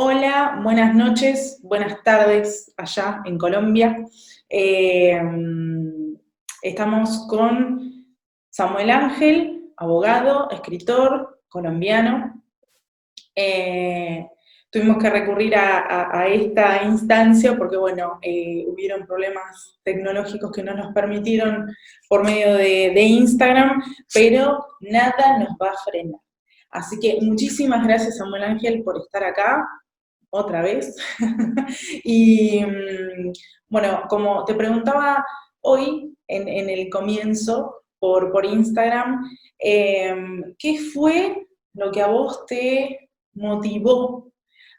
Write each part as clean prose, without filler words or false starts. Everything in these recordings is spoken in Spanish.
Hola, buenas noches, buenas tardes allá en Colombia. Eh, Estamos con Samuel Ángel, abogado, escritor colombiano. Eh, Tuvimos que recurrir a esta instancia porque, bueno, hubieron problemas tecnológicos que no nos permitieron por medio de Instagram, pero nada nos va a frenar. Así que muchísimas gracias, Samuel Ángel, por estar acá otra vez. Y bueno, como te preguntaba hoy en el comienzo por Instagram, ¿qué fue lo que a vos te motivó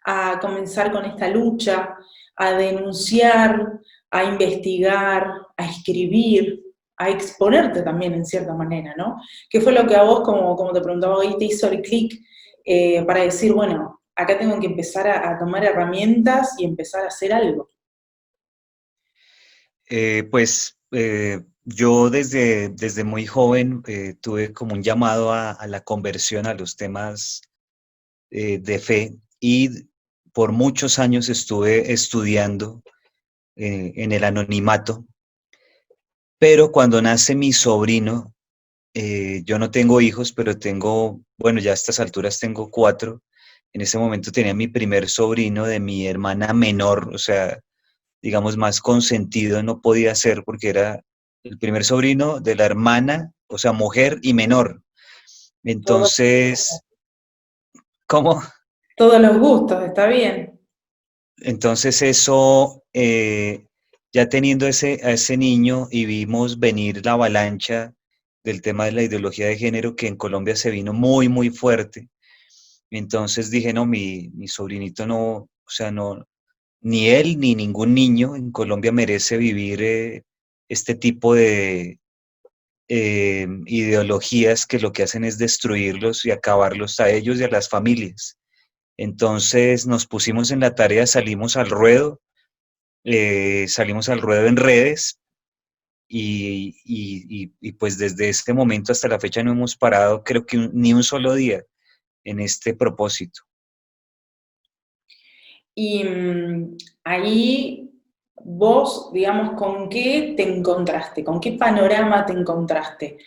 a comenzar con esta lucha, a denunciar, a investigar, a escribir, a exponerte también en cierta manera, ¿no? ¿Qué fue lo que a vos, como te preguntaba hoy, te hizo el clic para decir, bueno, acá tengo que empezar a tomar herramientas y empezar a hacer algo? Yo desde muy joven tuve como un llamado a la conversión a los temas de fe y por muchos años estuve estudiando en el anonimato, pero cuando nace mi sobrino, yo no tengo hijos, pero tengo, bueno, ya a estas alturas tengo cuatro. En ese momento tenía mi primer sobrino de mi hermana menor, o sea, digamos, más consentido no podía ser porque era el primer sobrino de la hermana, o sea, mujer y menor. Todo, Entonces, ¿cómo? todos los gustos, está bien. Entonces eso, ya teniendo a ese niño y vimos venir la avalancha del tema de la ideología de género que en Colombia se vino muy, muy fuerte. Entonces dije, no, mi sobrinito no, o sea, no, ni él ni ningún niño en Colombia merece vivir este tipo de ideologías que lo que hacen es destruirlos y acabarlos a ellos y a las familias. Entonces nos pusimos en la tarea, salimos al ruedo en redes y pues desde este momento hasta la fecha no hemos parado, creo que ni un solo día en este propósito. Y ahí vos, digamos, ¿con qué te encontraste? ¿Con qué panorama te encontraste?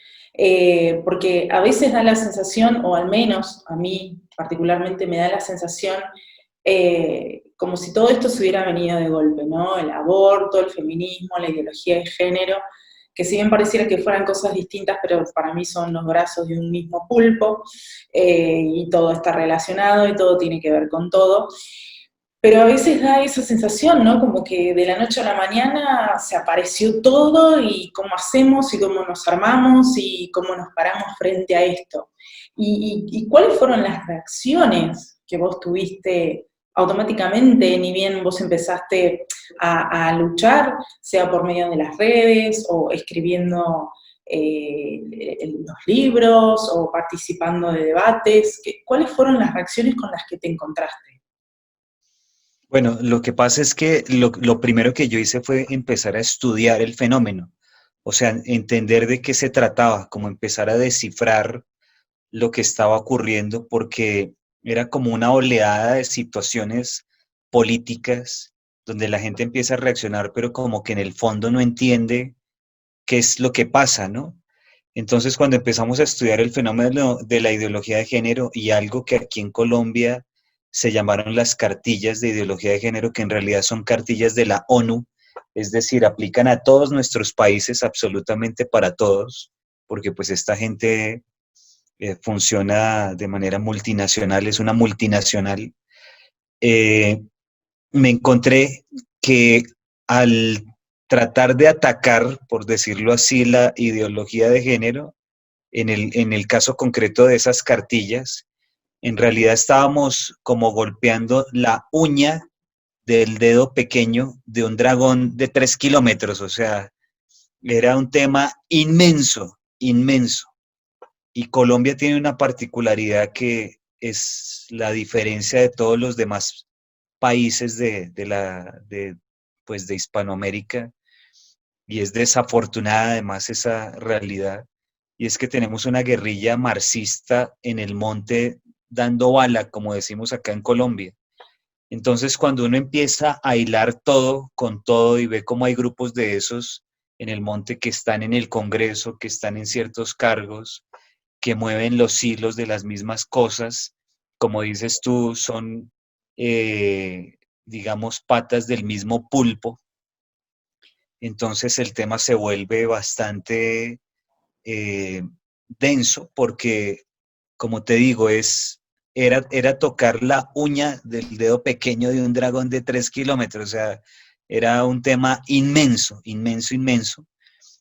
Porque a veces da la sensación, o al menos a mí particularmente me da la sensación, como si todo esto se hubiera venido de golpe, ¿no? El aborto, el feminismo, la ideología de género, que si bien pareciera que fueran cosas distintas, pero para mí son los brazos de un mismo pulpo, y todo está relacionado y todo tiene que ver con todo. Pero a veces da esa sensación, ¿no? Como que de la noche a la mañana se apareció todo y cómo hacemos y cómo nos armamos y cómo nos paramos frente a esto. ¿Y cuáles fueron las reacciones que vos tuviste automáticamente, ni bien vos empezaste a luchar, sea por medio de las redes o escribiendo los libros o participando de debates? ¿Cuáles fueron las reacciones con las que te encontraste? Bueno, lo que pasa es que lo primero que yo hice fue empezar a estudiar el fenómeno, o sea, entender de qué se trataba, como empezar a descifrar lo que estaba ocurriendo, porque era como una oleada de situaciones políticas donde la gente empieza a reaccionar, pero como que en el fondo no entiende qué es lo que pasa, ¿no? Entonces, cuando empezamos a estudiar el fenómeno de la ideología de género y algo que aquí en Colombia se llamaron las cartillas de ideología de género, que en realidad son cartillas de la ONU, es decir, aplican a todos nuestros países, absolutamente para todos, porque pues esta gente funciona de manera multinacional, es una multinacional. eh, Me encontré que al tratar de atacar, por decirlo así, la ideología de género, en el caso concreto de esas cartillas, en realidad estábamos como golpeando la uña del dedo pequeño de un dragón de 3 kilómetros, o sea, era un tema inmenso, inmenso. Y Colombia tiene una particularidad que es la diferencia de todos los demás países pues de Hispanoamérica, y es desafortunada además esa realidad, y es que tenemos una guerrilla marxista en el monte dando bala, como decimos acá en Colombia. Entonces, cuando uno empieza a hilar todo con todo y ve cómo hay grupos de esos en el monte que están en el Congreso, que están en ciertos cargos, que mueven los hilos de las mismas cosas, como dices tú, son, digamos, patas del mismo pulpo, entonces el tema se vuelve bastante eh, denso porque, como te digo, era tocar la uña del dedo pequeño de un dragón de 3 kilómetros, o sea, era un tema inmenso, inmenso, inmenso.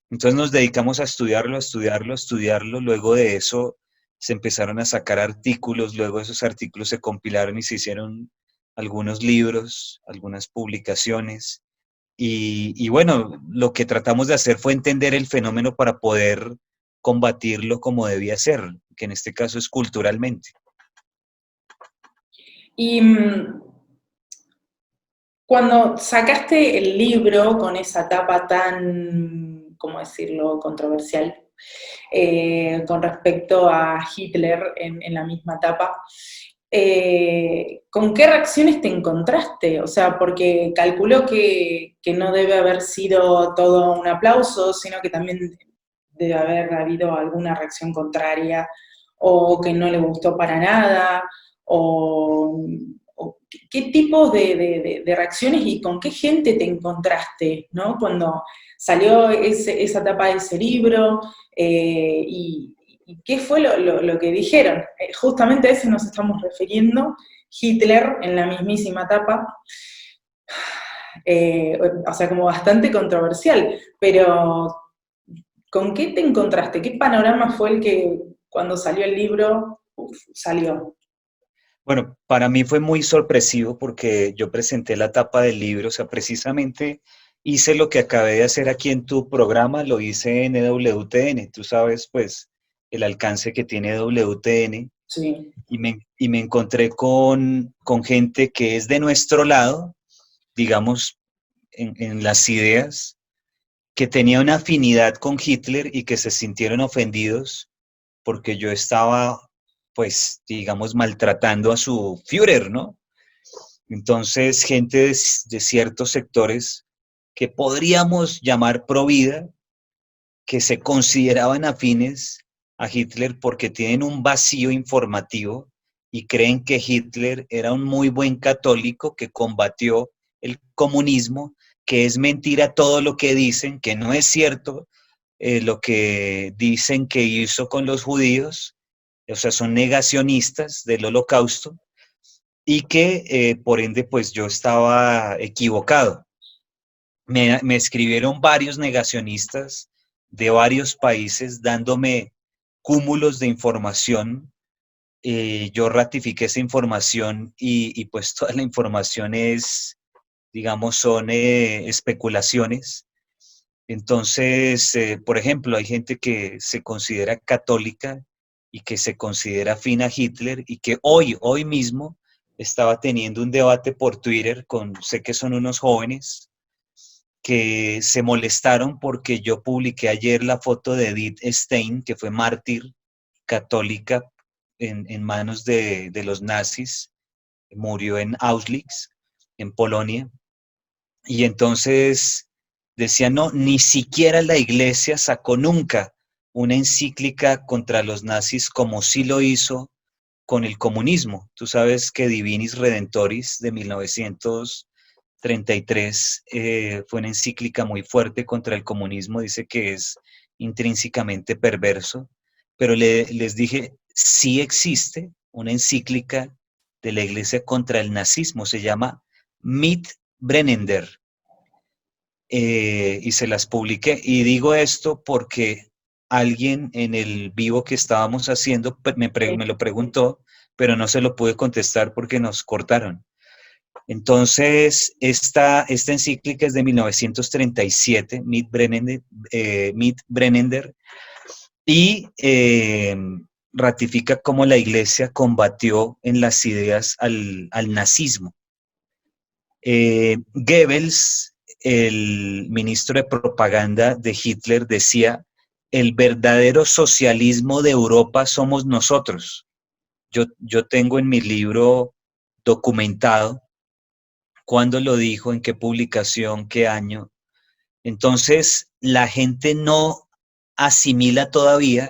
Entonces nos dedicamos a estudiarlo, a estudiarlo, a estudiarlo. Luego de eso se empezaron a sacar artículos, luego esos artículos se compilaron y se hicieron algunos libros, algunas publicaciones. Y bueno, lo que tratamos de hacer fue entender el fenómeno para poder combatirlo como debía ser, que en este caso es culturalmente. Y cuando sacaste el libro con esa tapa tan, ¿cómo decirlo?, controversial, con respecto a Hitler en la misma tapa, ¿con qué reacciones te encontraste? O sea, porque calculo que no debe haber sido todo un aplauso, sino que también debe haber habido alguna reacción contraria, o que no le gustó para nada, o qué tipo de reacciones y con qué gente te encontraste, ¿no? Cuando salió esa tapa de ese libro, y qué fue lo que dijeron. Justamente a eso nos estamos refiriendo, Hitler en la mismísima tapa, o sea, como bastante controversial, pero ¿con qué te encontraste? ¿Qué panorama fue el que cuando salió el libro salió? Bueno, para mí fue muy sorpresivo porque yo presenté la tapa del libro, o sea, precisamente hice lo que acabé de hacer aquí en tu programa, lo hice en EWTN. Tú sabes, pues, el alcance que tiene WTN Sí. y me encontré con gente que es de nuestro lado, digamos, en las ideas, que tenía una afinidad con Hitler y que se sintieron ofendidos porque yo estaba, pues, digamos, maltratando a su Führer, ¿no? Entonces, gente de ciertos sectores que podríamos llamar pro vida, que se consideraban afines a Hitler porque tienen un vacío informativo y creen que Hitler era un muy buen católico que combatió el comunismo, que es mentira todo lo que dicen, que no es cierto lo que dicen que hizo con los judíos, o sea, son negacionistas del holocausto y que por ende pues yo estaba equivocado. Me escribieron varios negacionistas de varios países dándome cúmulos de información. Yo ratifiqué esa información y pues toda la información es, digamos, son especulaciones. Entonces, por ejemplo, hay gente que se considera católica y que se considera afín a Hitler y que hoy mismo estaba teniendo un debate por Twitter con, sé que son unos jóvenes, que se molestaron porque yo publiqué ayer la foto de Edith Stein, que fue mártir católica en manos de los nazis, murió en Auschwitz, en Polonia, y entonces decían, no, ni siquiera la iglesia sacó nunca una encíclica contra los nazis como sí lo hizo con el comunismo. Tú sabes que Divinis Redentoris de 1933 fue una encíclica muy fuerte contra el comunismo, dice que es intrínsecamente perverso, pero les dije, sí existe una encíclica de la iglesia contra el nazismo, se llama Mit Brennender, y se las publiqué. Y digo esto porque alguien en el vivo que estábamos haciendo me lo preguntó, pero no se lo pude contestar porque nos cortaron. Entonces, esta encíclica es de 1937, Mit Brennender, y ratifica cómo la iglesia combatió en las ideas al nazismo. Goebbels, el ministro de propaganda de Hitler, decía, el verdadero socialismo de Europa somos nosotros. Yo tengo en mi libro documentado cuándo lo dijo, en qué publicación, qué año. Entonces, la gente no asimila todavía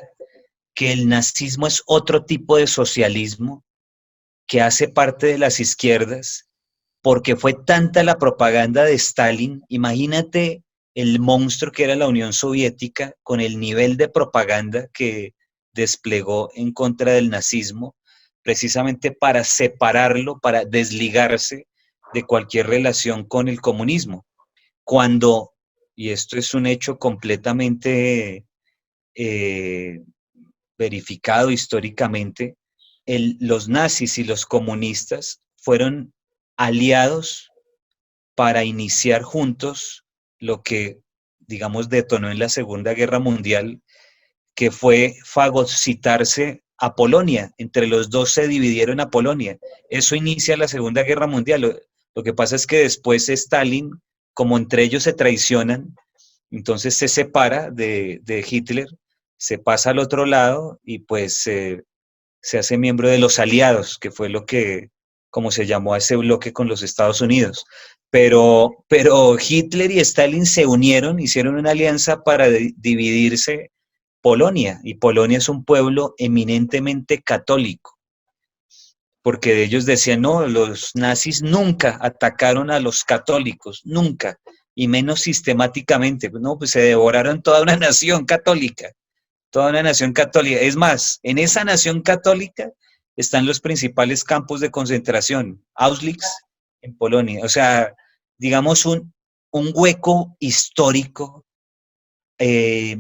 que el nazismo es otro tipo de socialismo que hace parte de las izquierdas, porque fue tanta la propaganda de Stalin. Imagínate el monstruo que era la Unión Soviética con el nivel de propaganda que desplegó en contra del nazismo, precisamente para separarlo, para desligarse de cualquier relación con el comunismo. Cuando, y esto es un hecho completamente eh, verificado históricamente, los nazis y los comunistas fueron aliados para iniciar juntos lo que, digamos, detonó en la Segunda Guerra Mundial, que fue fagocitarse a Polonia. Entre los dos se dividieron a Polonia. Eso inicia la Segunda Guerra Mundial. Lo que pasa es que después Stalin, como entre ellos se traicionan, entonces se separa de Hitler, se pasa al otro lado y pues se hace miembro de los aliados, que fue lo que, como se llamó a ese bloque con los Estados Unidos. Pero Hitler y Stalin se unieron, hicieron una alianza para dividirse Polonia, y Polonia es un pueblo eminentemente católico, porque ellos decían, no, los nazis nunca atacaron a los católicos, nunca, y menos sistemáticamente, no, pues se devoraron toda una nación católica, toda una nación católica. Es más, en esa nación católica están los principales campos de concentración, Auschwitz en Polonia. O sea, digamos un hueco histórico eh,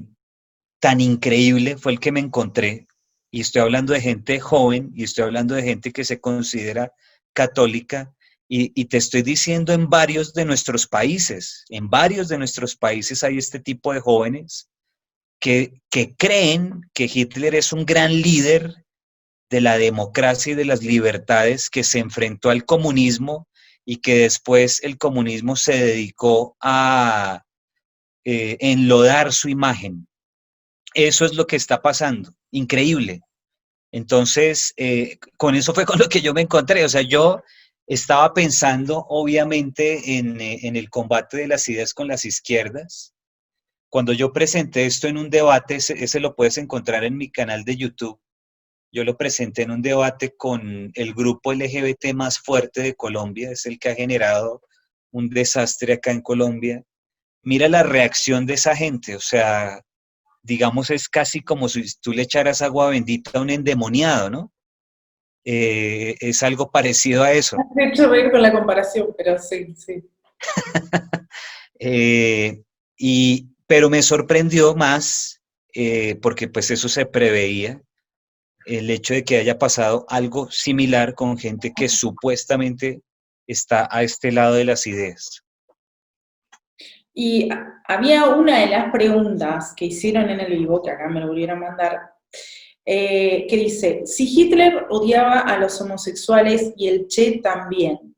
tan increíble fue el que me encontré. Y estoy hablando de gente joven y estoy hablando de gente que se considera católica. Y te estoy diciendo en varios de nuestros países hay este tipo de jóvenes que creen que Hitler es un gran líder de la democracia y de las libertades, que se enfrentó al comunismo y que después el comunismo se dedicó a enlodar su imagen. Eso es lo que está pasando, increíble. Entonces, con eso fue con lo que yo me encontré. O sea, yo estaba pensando obviamente en el combate de las ideas con las izquierdas. Cuando yo presenté esto en un debate, ese lo puedes encontrar en mi canal de YouTube. Yo lo presenté en un debate con el grupo LGBT más fuerte de Colombia, es el que ha generado un desastre acá en Colombia. Mira la reacción de esa gente, o sea, digamos, es casi como si tú le echaras agua bendita a un endemoniado, ¿no? Es algo parecido a eso. De hecho, voy a ir con la comparación, pero sí, sí. Pero me sorprendió más, porque pues eso se preveía, el hecho de que haya pasado algo similar con gente que supuestamente está a este lado de las ideas. Y había una de las preguntas que hicieron en el vivo, que acá me lo volvieron a mandar, que dice, si Hitler odiaba a los homosexuales y el Che también,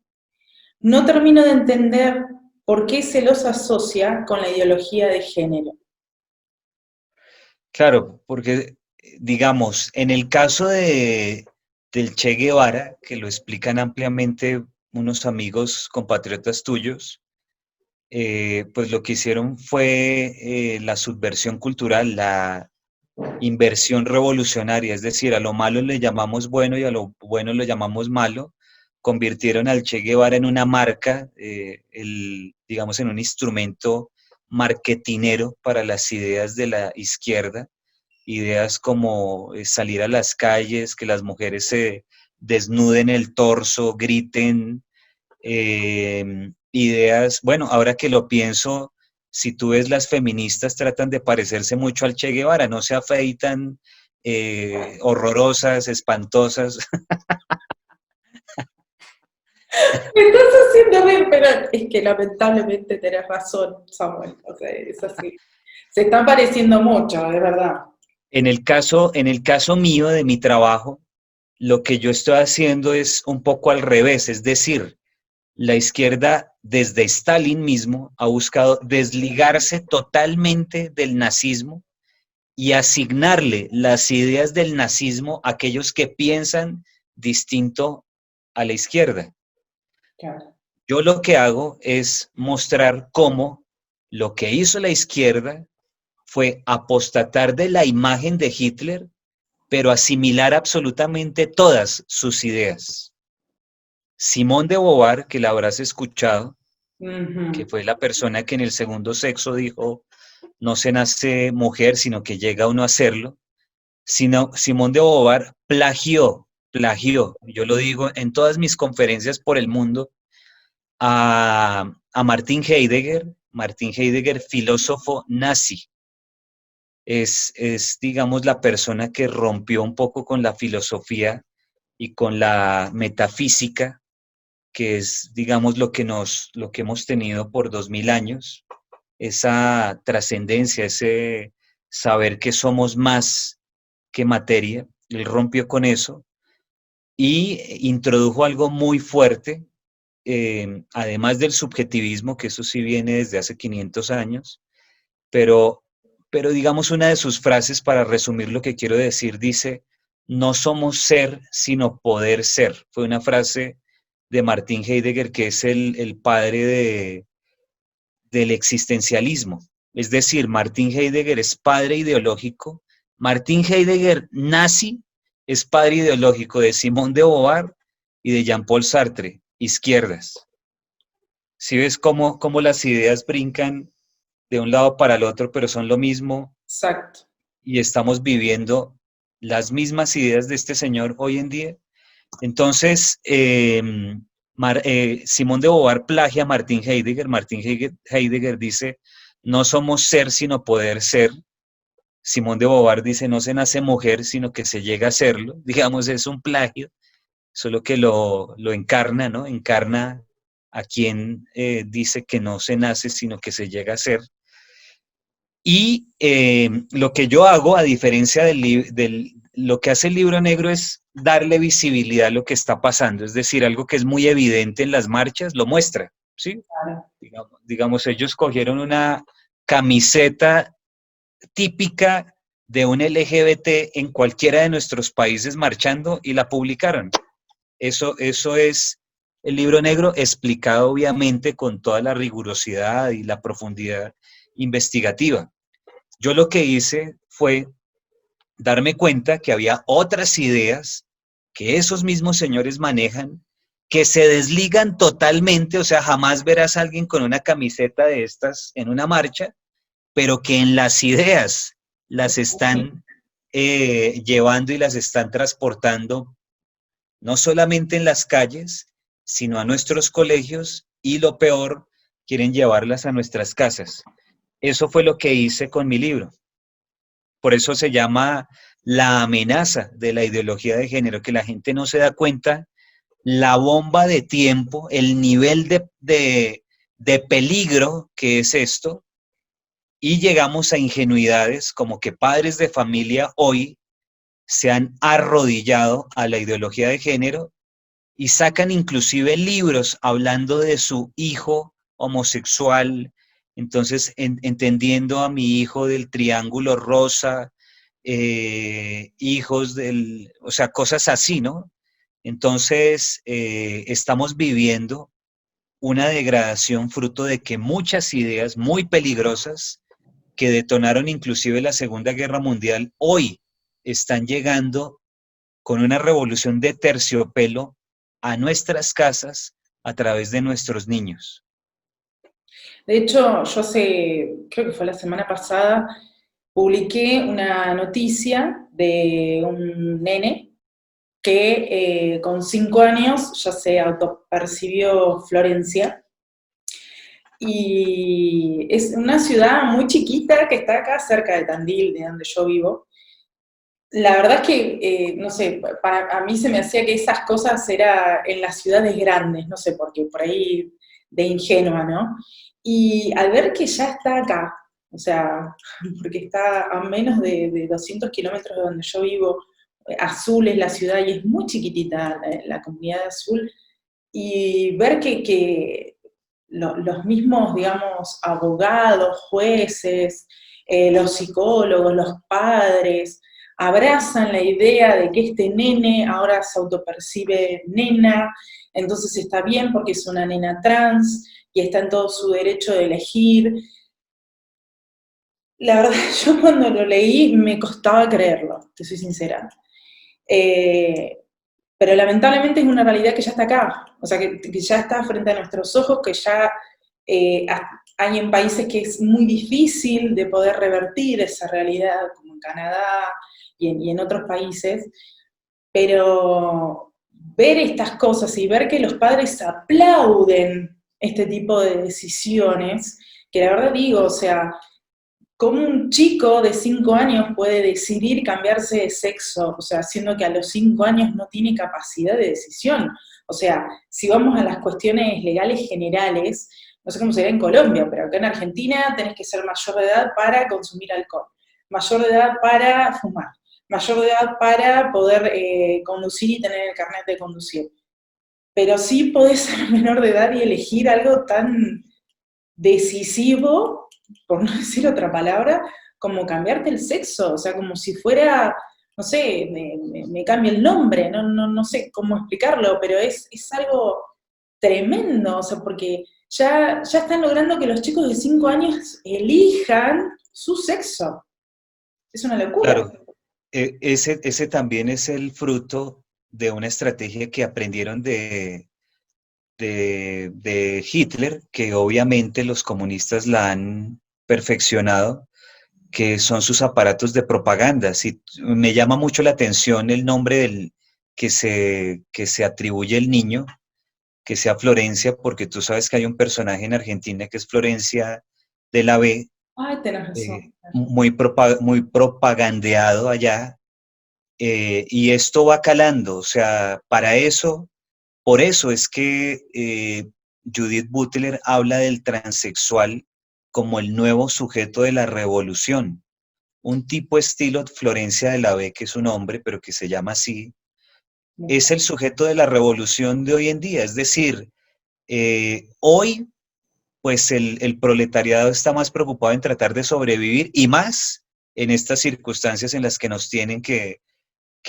no termino de entender por qué se los asocia con la ideología de género. Claro, porque, digamos, en el caso del Che Guevara, que lo explican ampliamente unos amigos compatriotas tuyos, pues lo que hicieron fue la subversión cultural, la inversión revolucionaria, es decir, a lo malo le llamamos bueno y a lo bueno le llamamos malo. Convirtieron al Che Guevara en una marca, digamos, en un instrumento marketinero para las ideas de la izquierda, ideas como salir a las calles, que las mujeres se desnuden el torso, griten, ideas, bueno, ahora que lo pienso, si tú ves, las feministas tratan de parecerse mucho al Che Guevara, no se afeitan, horrorosas, espantosas. Me estás haciendo bien, pero es que lamentablemente tenés razón, Samuel, o sea, es así. Se están pareciendo mucho, de verdad. En el caso mío de mi trabajo, lo que yo estoy haciendo es un poco al revés, es decir, la izquierda desde Stalin mismo ha buscado desligarse totalmente del nazismo y asignarle las ideas del nazismo a aquellos que piensan distinto a la izquierda. Claro. Yo lo que hago es mostrar cómo lo que hizo la izquierda fue apostatar de la imagen de Hitler, pero asimilar absolutamente todas sus ideas. Simón de Beauvoir, que la habrás escuchado, que Ujú. fue la persona que en el segundo sexo dijo, no se nace mujer, sino que llega uno a serlo. Simón de Beauvoir plagió, yo lo digo en todas mis conferencias por el mundo, a Martin Heidegger, filósofo nazi. Digamos, la persona que rompió un poco con la filosofía y con la metafísica, que es, digamos, lo que hemos tenido por 2000 años, esa trascendencia, ese saber que somos más que materia. Él rompió con eso y introdujo algo muy fuerte, además del subjetivismo, que eso sí viene desde hace 500 años, pero, pero digamos una de sus frases para resumir lo que quiero decir dice, no somos ser, sino poder ser. Fue una frase de Martin Heidegger, que es el padre del existencialismo. Es decir, Martin Heidegger es padre ideológico. Martin Heidegger nazi es padre ideológico de Simone de Beauvoir y de Jean-Paul Sartre, izquierdas. ¿Sí ves cómo las ideas brincan de un lado para el otro, pero son lo mismo Exacto. y estamos viviendo las mismas ideas de este señor hoy en día? Entonces, Simón de Beauvoir plagia a Martin Heidegger. Martin Heidegger dice, no somos ser, sino poder ser. Simón de Beauvoir dice, no se nace mujer, sino que se llega a serlo. Digamos, es un plagio, solo que lo encarna, ¿no? Encarna a quien dice que no se nace, sino que se llega a ser. Y lo que yo hago, a diferencia lo que hace el libro negro, es darle visibilidad a lo que está pasando. Es decir, algo que es muy evidente en las marchas, lo muestra, ¿sí? Claro. Digamos, ellos cogieron una camiseta típica de un LGBT en cualquiera de nuestros países marchando y la publicaron. Eso es el libro negro explicado obviamente con toda la rigurosidad y la profundidad investigativa. Yo lo que hice fue darme cuenta que había otras ideas que esos mismos señores manejan, que se desligan totalmente, o sea, jamás verás a alguien con una camiseta de estas en una marcha, pero que en las ideas las están llevando y las están transportando, no solamente en las calles, sino a nuestros colegios y lo peor, quieren llevarlas a nuestras casas. Eso fue lo que hice con mi libro. Por eso se llama la amenaza de la ideología de género, que la gente no se da cuenta la bomba de tiempo, el nivel de peligro que es esto, y llegamos a ingenuidades como que padres de familia hoy se han arrodillado a la ideología de género y sacan inclusive libros hablando de su hijo homosexual, entonces entendiendo a mi hijo del triángulo rosa, hijos o sea, cosas así, ¿no? Entonces, estamos viviendo una degradación fruto de que muchas ideas muy peligrosas que detonaron inclusive la Segunda Guerra Mundial, hoy están llegando con una revolución de terciopelo a nuestras casas a través de nuestros niños. De hecho, yo creo que fue la semana pasada, publiqué una noticia de un nene que con 5 años ya se autopercibió Florencia. Y es una ciudad muy chiquita que está acá cerca de Tandil, de donde yo vivo. La verdad es que, no sé, a mí se me hacía que esas cosas eran en las ciudades grandes, no sé por qué, por ahí de ingenua, ¿no? Y al ver que ya está acá, o sea, porque está a menos de 200 kilómetros de donde yo vivo, Azul es la ciudad y es muy chiquitita la comunidad de Azul, y ver que los mismos, digamos, abogados, jueces, los psicólogos, los padres, abrazan la idea de que este nene ahora se autopercibe nena, entonces está bien porque es una nena trans y está en todo su derecho de elegir. La verdad, yo cuando lo leí me costaba creerlo, te soy sincera. Eh, pero lamentablemente es una realidad que ya está acá, o sea, que ya está frente a nuestros ojos, que ya hay en países que es muy difícil de poder revertir esa realidad, como en Canadá y en otros países, pero ver estas cosas y ver que los padres aplauden este tipo de decisiones, que la verdad digo, o sea, ¿cómo un chico de 5 años puede decidir cambiarse de sexo? O sea, siendo que a los 5 años no tiene capacidad de decisión. O sea, si vamos a las cuestiones legales generales, no sé cómo será en Colombia, pero acá en Argentina tenés que ser mayor de edad para consumir alcohol, mayor de edad para fumar, mayor de edad para poder conducir y tener el carnet de conducir. Pero sí podés ser menor de edad y elegir algo tan decisivo, por no decir otra palabra, como cambiarte el sexo, o sea, como si fuera, no sé, me cambia el nombre, no sé cómo explicarlo, pero es algo tremendo, o sea, porque ya están logrando que los chicos de 5 años elijan su sexo. Es una locura. Claro, ese también es el fruto de una estrategia que aprendieron de Hitler, que obviamente los comunistas la han perfeccionado, que son sus aparatos de propaganda. Sí, me llama mucho la atención el nombre que se atribuye el niño, que sea Florencia, porque tú sabes que hay un personaje en Argentina que es Florencia de la B, Ay, tenés razón. muy propagandeado allá, y esto va calando, o sea, para eso, por eso es que Judith Butler habla del transexual como el nuevo sujeto de la revolución. Un tipo estilo Florencia de la B, que es un hombre, pero que se llama así, es el sujeto de la revolución de hoy en día. Es decir, hoy, pues el proletariado está más preocupado en tratar de sobrevivir y más en estas circunstancias en las que nos tienen que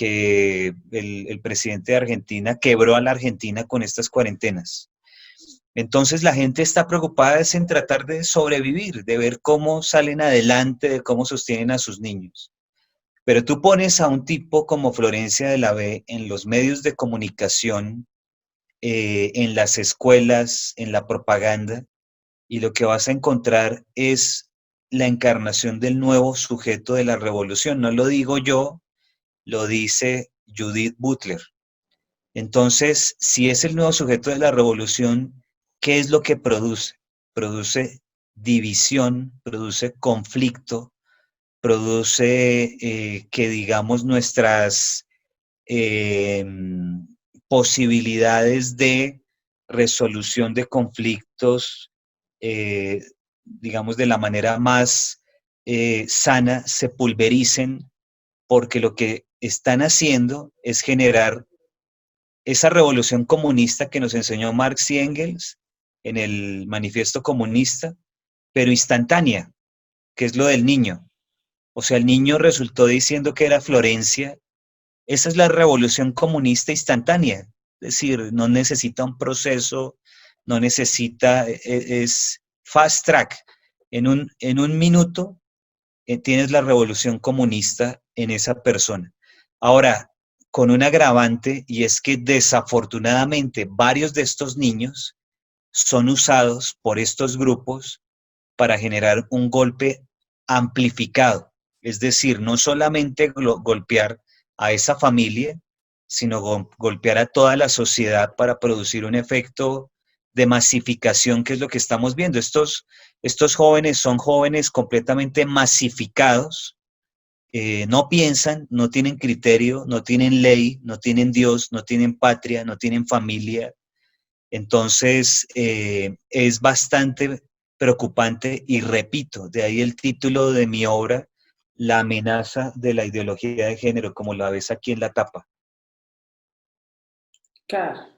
el presidente de Argentina quebró a la Argentina con estas cuarentenas. Entonces la gente está preocupada es en tratar de sobrevivir, de ver cómo salen adelante, de cómo sostienen a sus niños. Pero tú pones a un tipo como Florencia de la B en los medios de comunicación, en las escuelas, en la propaganda, y lo que vas a encontrar es la encarnación del nuevo sujeto de la revolución. No lo digo yo, lo dice Judith Butler. Entonces, si es el nuevo sujeto de la revolución, ¿qué es lo que produce? Produce división, produce conflicto, produce que, digamos, nuestras eh, posibilidades de resolución de conflictos, eh, digamos, de la manera más sana, se pulvericen, porque lo que están haciendo es generar esa revolución comunista que nos enseñó Marx y Engels en el manifiesto comunista, pero instantánea, que es lo del niño. O sea, el niño resultó diciendo que era Florencia. Esa es la revolución comunista instantánea. Es decir, no necesita un proceso, no necesita, es fast track. En un minuto tienes la revolución comunista en esa persona. Ahora, con un agravante, y es que desafortunadamente varios de estos niños son usados por estos grupos para generar un golpe amplificado. Es decir, no solamente golpear a esa familia, sino golpear a toda la sociedad para producir un efecto de masificación, que es lo que estamos viendo. Estos jóvenes son jóvenes completamente masificados, no piensan, no tienen criterio, no tienen ley, no tienen Dios, no tienen patria, no tienen familia. Entonces, es bastante preocupante y repito, de ahí el título de mi obra, La amenaza de la ideología de género, como la ves aquí en la tapa. Claro.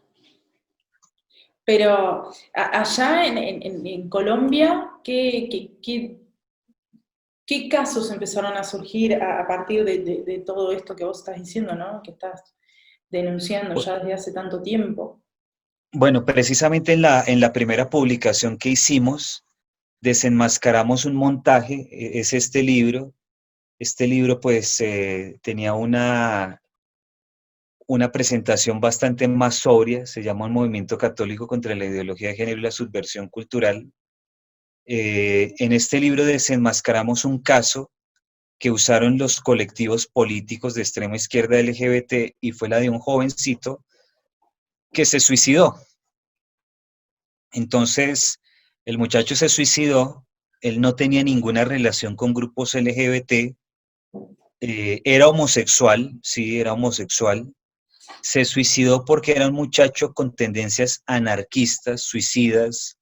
Pero allá en Colombia, ¿qué casos empezaron a surgir a partir de todo esto que vos estás diciendo, ¿no? Que estás denunciando ya desde hace tanto tiempo? Bueno, precisamente en la primera publicación que hicimos, desenmascaramos un montaje, es este libro. Este libro pues tenía una presentación bastante más sobria, se llama Un movimiento católico contra la ideología de género y la subversión cultural. En este libro desenmascaramos un caso que usaron los colectivos políticos de extrema izquierda LGBT y fue la de un jovencito que se suicidó. Entonces, el muchacho se suicidó, él no tenía ninguna relación con grupos LGBT, era homosexual, sí, era homosexual, se suicidó porque era un muchacho con tendencias anarquistas, suicidas,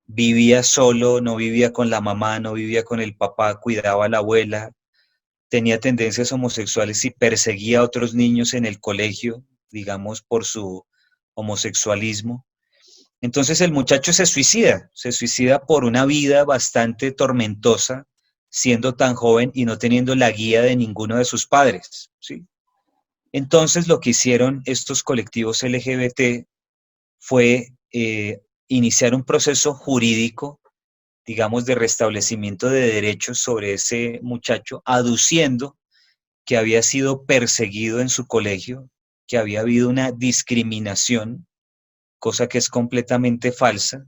vivía solo, no vivía con la mamá, no vivía con el papá, cuidaba a la abuela, tenía tendencias homosexuales y perseguía a otros niños en el colegio, digamos, por su homosexualismo. Entonces el muchacho se suicida por una vida bastante tormentosa, siendo tan joven y no teniendo la guía de ninguno de sus padres, ¿sí? Entonces lo que hicieron estos colectivos LGBT fue iniciar un proceso jurídico, digamos, de restablecimiento de derechos sobre ese muchacho, aduciendo que había sido perseguido en su colegio, que había habido una discriminación, cosa que es completamente falsa.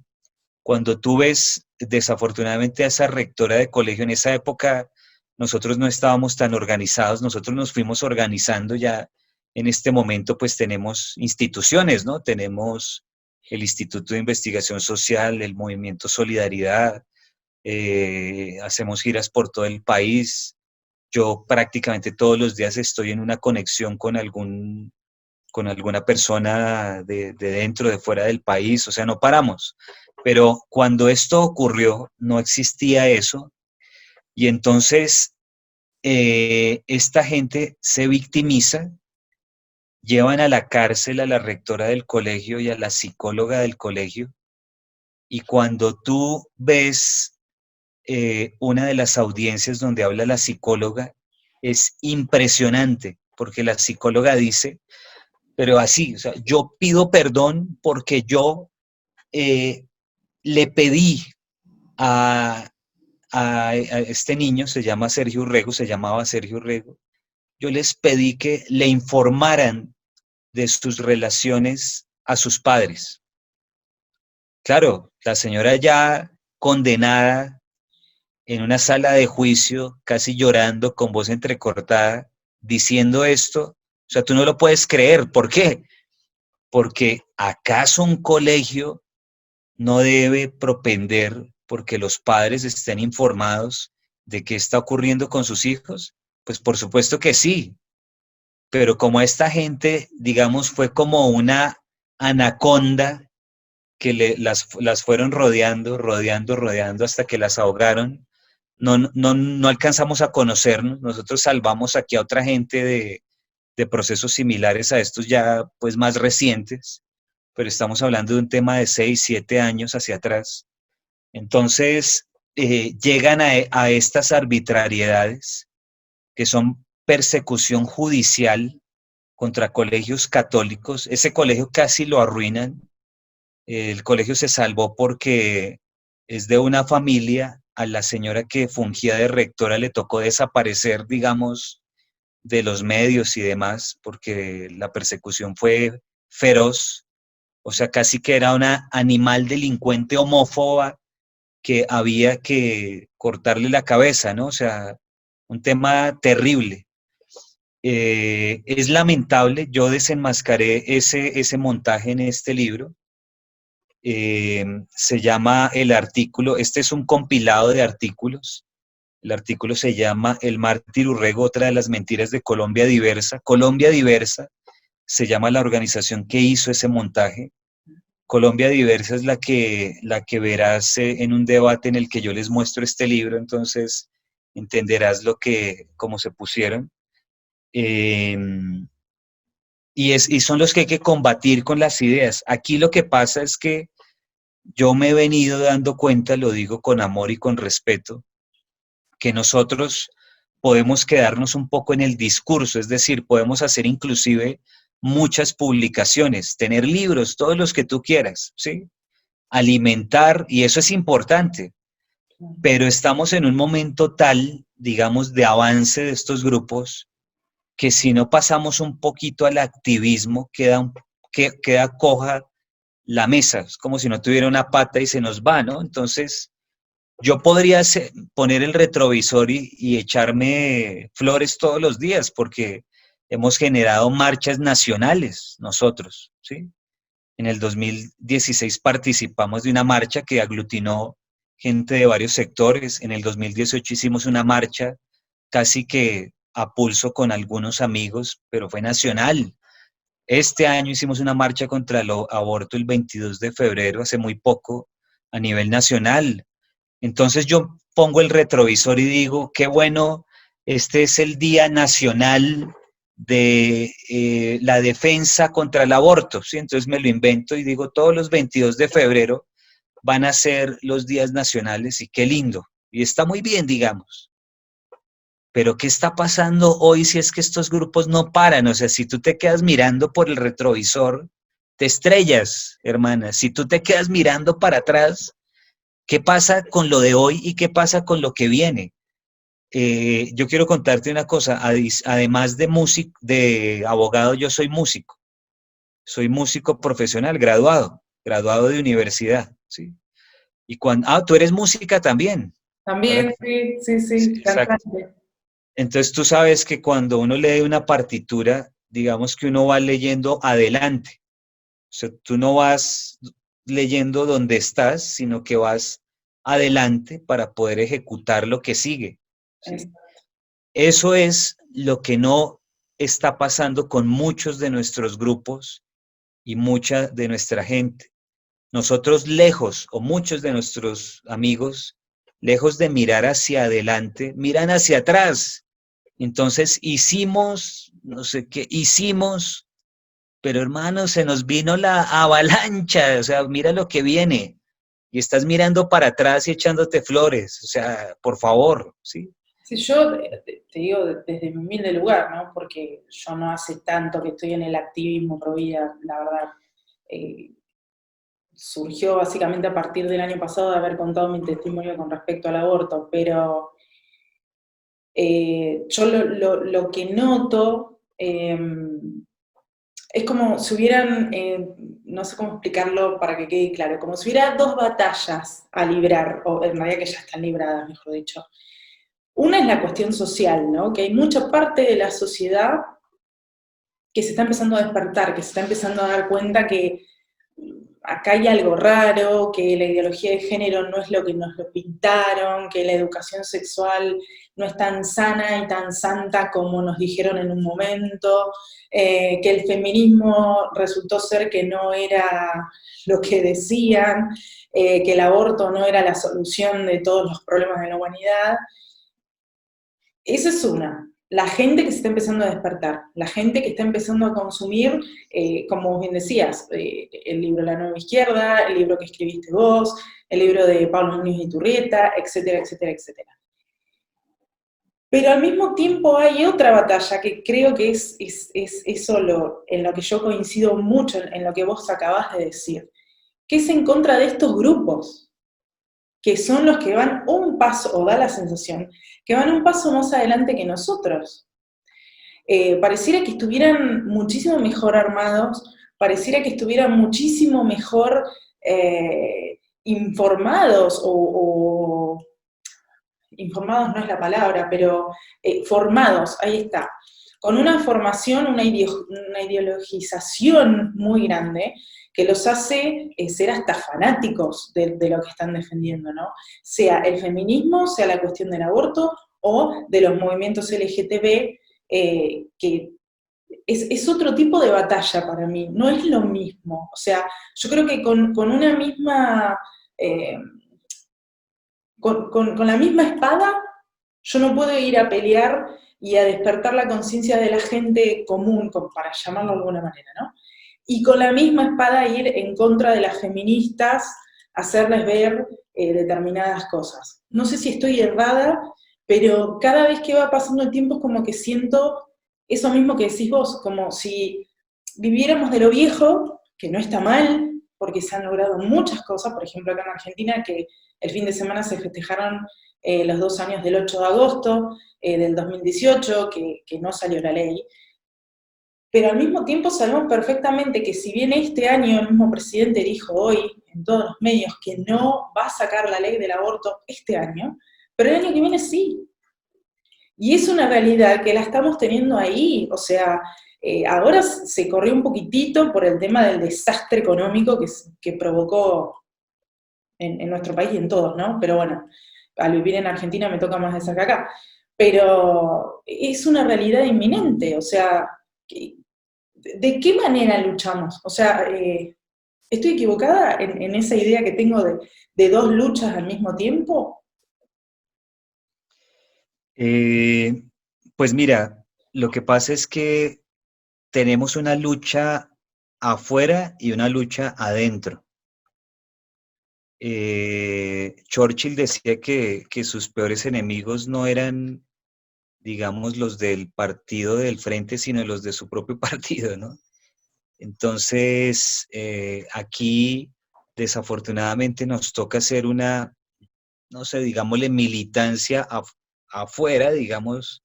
Cuando tú ves desafortunadamente a esa rectora de colegio en esa época, nosotros no estábamos tan organizados, nosotros nos fuimos organizando ya en este momento, pues tenemos instituciones, ¿no? Tenemos el Instituto de Investigación Social, el Movimiento Solidaridad, hacemos giras por todo el país. Yo prácticamente todos los días estoy en una conexión con alguna persona de dentro, de fuera del país, o sea, no paramos. Pero cuando esto ocurrió, no existía eso, y entonces esta gente se victimiza, llevan a la cárcel a la rectora del colegio y a la psicóloga del colegio, y cuando tú ves una de las audiencias donde habla la psicóloga, es impresionante, porque la psicóloga dice, pero así, o sea, yo pido perdón porque yo eh, le pedí a, a este niño, se llama Sergio Urrego, se llamaba Sergio Urrego, yo les pedí que le informaran de sus relaciones a sus padres. Claro, la señora ya condenada en una sala de juicio, casi llorando, con voz entrecortada, diciendo esto, o sea, tú no lo puedes creer. ¿Por qué? Porque ¿acaso un colegio no debe propender porque los padres estén informados de qué está ocurriendo con sus hijos? Pues por supuesto que sí, pero como esta gente, digamos, fue como una anaconda que las fueron rodeando, rodeando, rodeando hasta que las ahogaron, no alcanzamos a conocernos, nosotros salvamos aquí a otra gente de procesos similares a estos ya pues más recientes, pero estamos hablando de un tema de 6 7 años hacia atrás. Entonces, llegan a estas arbitrariedades que son persecución judicial contra colegios católicos. Ese colegio casi lo arruinan. El colegio se salvó porque es de una familia. A la señora que fungía de rectora le tocó desaparecer, digamos, de los medios y demás, porque la persecución fue feroz. O sea, casi que era una animal delincuente homófoba que había que cortarle la cabeza, ¿no? O sea, un tema terrible. Es lamentable, yo desenmascaré ese montaje en este libro. Se llama el artículo, este es un compilado de artículos. El artículo se llama El mártir Urrego, otra de las mentiras de Colombia Diversa. Colombia Diversa se llama la organización que hizo ese montaje. Colombia Diversa es la que verás en un debate en el que yo les muestro este libro, entonces entenderás cómo se pusieron. Eh, y son los que hay que combatir con las ideas. Aquí lo que pasa es que yo me he venido dando cuenta, lo digo con amor y con respeto, que nosotros podemos quedarnos un poco en el discurso, es decir, podemos hacer inclusive muchas publicaciones, tener libros, todos los que tú quieras, ¿sí? Alimentar, y eso es importante, pero estamos en un momento tal, digamos, de avance de estos grupos, que si no pasamos un poquito al activismo, queda coja la mesa, es como si no tuviera una pata y se nos va, ¿no? Entonces, yo podría poner el retrovisor y echarme flores todos los días, porque hemos generado marchas nacionales nosotros, ¿sí? En el 2016 participamos de una marcha que aglutinó gente de varios sectores. En el 2018 hicimos una marcha casi que a pulso con algunos amigos, pero fue nacional. Este año hicimos una marcha contra el aborto el 22 de febrero, hace muy poco, a nivel nacional. Entonces yo pongo el retrovisor y digo, qué bueno, este es el Día Nacional de la defensa contra el aborto, ¿sí? Entonces me lo invento y digo, todos los 22 de febrero van a ser los días nacionales y qué lindo. Y está muy bien, digamos. Pero ¿qué está pasando hoy si es que estos grupos no paran? O sea, si tú te quedas mirando por el retrovisor, te estrellas, hermana. Si tú te quedas mirando para atrás, ¿qué pasa con lo de hoy y qué pasa con lo que viene? Yo quiero contarte una cosa, además de músico, de abogado, yo soy músico profesional, graduado de universidad, ¿sí? Y tú eres música también, ahora También, que, sí, sí, sí, sí, exacto. cantante. Entonces tú sabes que cuando uno lee una partitura, digamos que uno va leyendo adelante, o sea, tú no vas leyendo donde estás, sino que vas adelante para poder ejecutar lo que sigue, Es- ¿sí? Eso es lo que no está pasando con muchos de nuestros grupos y mucha de nuestra gente. Nosotros lejos, o muchos de nuestros amigos, lejos de mirar hacia adelante, miran hacia atrás. Entonces hicimos, no sé qué, hicimos, pero hermano, se nos vino la avalancha, o sea, mira lo que viene. Y estás mirando para atrás y echándote flores, o sea, por favor, ¿sí? Sí, yo te digo desde mi humilde lugar, ¿no? Porque yo no hace tanto que estoy en el activismo pro vida, la verdad. Eh, Surgió básicamente a partir del año pasado de haber contado mi testimonio con respecto al aborto, pero yo lo que noto es como si hubieran, no sé cómo explicarlo para que quede claro, como si hubiera dos batallas a librar, o en realidad que ya están libradas, mejor dicho. Una es la cuestión social, ¿no? Que hay mucha parte de la sociedad que se está empezando a despertar, que se está empezando a dar cuenta que acá hay algo raro, que la ideología de género no es lo que nos lo pintaron, que la educación sexual no es tan sana y tan santa como nos dijeron en un momento, que el feminismo resultó ser que no era lo que decían, que el aborto no era la solución de todos los problemas de la humanidad. Esa es una. La gente que se está empezando a despertar, la gente que está empezando a consumir, como bien decías, el libro La Nueva Izquierda, el libro que escribiste vos, el libro de Pablo Núñez de Iturrieta, etcétera, etcétera, etcétera. Pero al mismo tiempo hay otra batalla que creo que es eso en lo que yo coincido mucho, en lo que vos acabás de decir, que es en contra de estos grupos, que son los que van un paso, o da la sensación, que van un paso más adelante que nosotros. Pareciera que estuvieran muchísimo mejor armados, pareciera que estuvieran muchísimo mejor informados, o informados no es la palabra, pero formados, ahí está, con una formación, una ideologización muy grande, que los hace ser hasta fanáticos de lo que están defendiendo, ¿no? Sea el feminismo, sea la cuestión del aborto, o de los movimientos LGTB, que es otro tipo de batalla para mí, no es lo mismo. O sea, yo creo que con una misma, eh, con la misma espada, yo no puedo ir a pelear y a despertar la conciencia de la gente común, para llamarlo de alguna manera, ¿no? Y con la misma espada ir en contra de las feministas, hacerles ver determinadas cosas. No sé si estoy errada, pero cada vez que va pasando el tiempo es como que siento eso mismo que decís vos, como si viviéramos de lo viejo, que no está mal, porque se han logrado muchas cosas, por ejemplo acá en Argentina, que el fin de semana se festejaron los 2 años del 8 de agosto del 2018, que no salió la ley, pero al mismo tiempo sabemos perfectamente que si bien este año el mismo presidente dijo hoy en todos los medios que no va a sacar la ley del aborto este año, pero el año que viene sí. Y es una realidad que la estamos teniendo ahí, o sea, ahora se corrió un poquitito por el tema del desastre económico que provocó en nuestro país y en todos, ¿no? Pero bueno, al vivir en Argentina me toca más de cerca acá. Pero es una realidad inminente, o sea, ¿de qué manera luchamos? O sea, ¿estoy equivocada en esa idea que tengo de dos luchas al mismo tiempo? Eh, pues mira, lo que pasa es que tenemos una lucha afuera y una lucha adentro. Churchill decía que sus peores enemigos no eran, digamos, los del partido del frente, sino los de su propio partido, ¿no? Entonces, aquí desafortunadamente nos toca hacer una, no sé, digámosle, militancia afuera, digamos,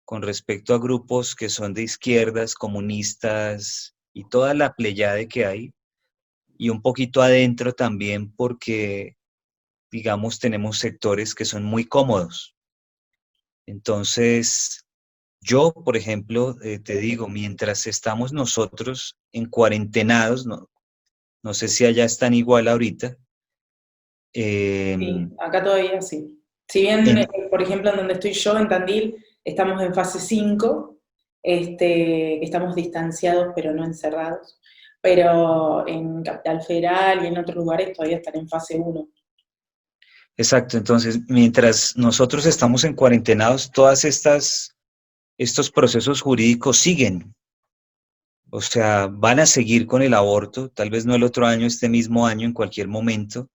con respecto a grupos que son de izquierdas, comunistas y toda la pleyade que hay, y un poquito adentro también porque, digamos, tenemos sectores que son muy cómodos. Entonces, yo, por ejemplo, te digo, mientras estamos nosotros en cuarentenados, no, no sé si allá están igual ahorita, Sí, em, acá todavía sí. Si bien, en, por ejemplo, en donde estoy yo, en Tandil, estamos en fase 5, estamos distanciados pero no encerrados. Pero en Capital Federal y en otros lugares todavía están en fase 1. exacto, entonces, mientras nosotros estamos en cuarentenados, estos procesos jurídicos siguen. O sea, van a seguir con el aborto, tal vez no el otro año, este mismo año, en cualquier momento,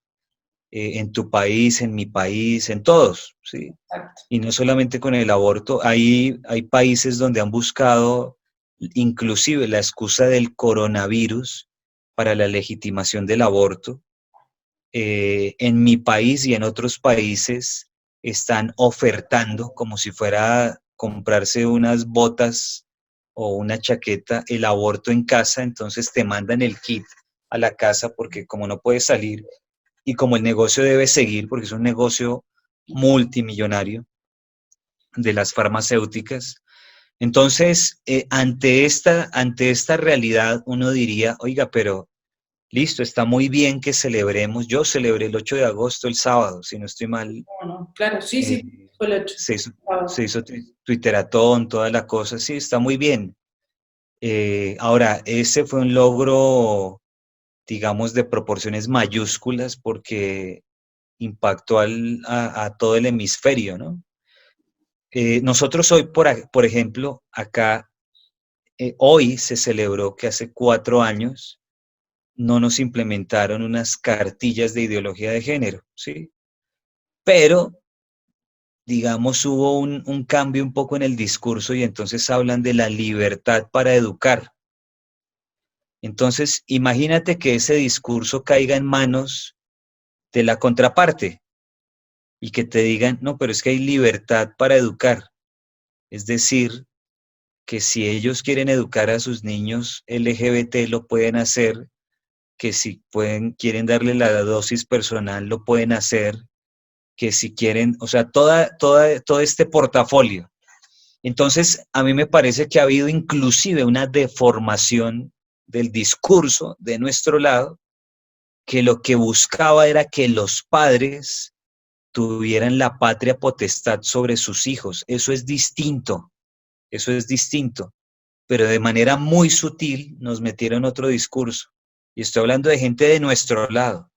en tu país, en mi país, en todos, ¿sí? Exacto. Y no solamente con el aborto, hay países donde han buscado inclusive la excusa del coronavirus para la legitimación del aborto. En mi país y en otros países están ofertando como si fuera comprarse unas botas o una chaqueta, el aborto en casa, entonces te mandan el kit a la casa porque como no puedes salir y como el negocio debe seguir, porque es un negocio multimillonario de las farmacéuticas, entonces ante esta realidad uno diría, oiga, pero listo, está muy bien que celebremos. Yo celebré el 8 de agosto, el sábado, si no estoy mal. Bueno, claro, sí, sí, eh, fue el 8. se hizo, Ah, se hizo Twitteratón, toda la cosa. Sí, está muy bien. Ahora, ese fue un logro, digamos, de proporciones mayúsculas porque impactó a todo el hemisferio, ¿no? Nosotros hoy, por ejemplo, acá, hoy se celebró que hace 4 años no nos implementaron unas cartillas de ideología de género, ¿sí? Pero, digamos, hubo un cambio un poco en el discurso y entonces hablan de la libertad para educar. Entonces, imagínate que ese discurso caiga en manos de la contraparte y que te digan, no, pero es que hay libertad para educar. Es decir, que si ellos quieren educar a sus niños LGBT, lo pueden hacer, que si quieren darle la dosis personal, lo pueden hacer, que si quieren, o sea, todo este portafolio. Entonces, a mí me parece que ha habido inclusive una deformación del discurso de nuestro lado, que lo que buscaba era que los padres tuvieran la patria potestad sobre sus hijos. Eso es distinto, pero de manera muy sutil nos metieron otro discurso. Y estoy hablando de gente de nuestro lado.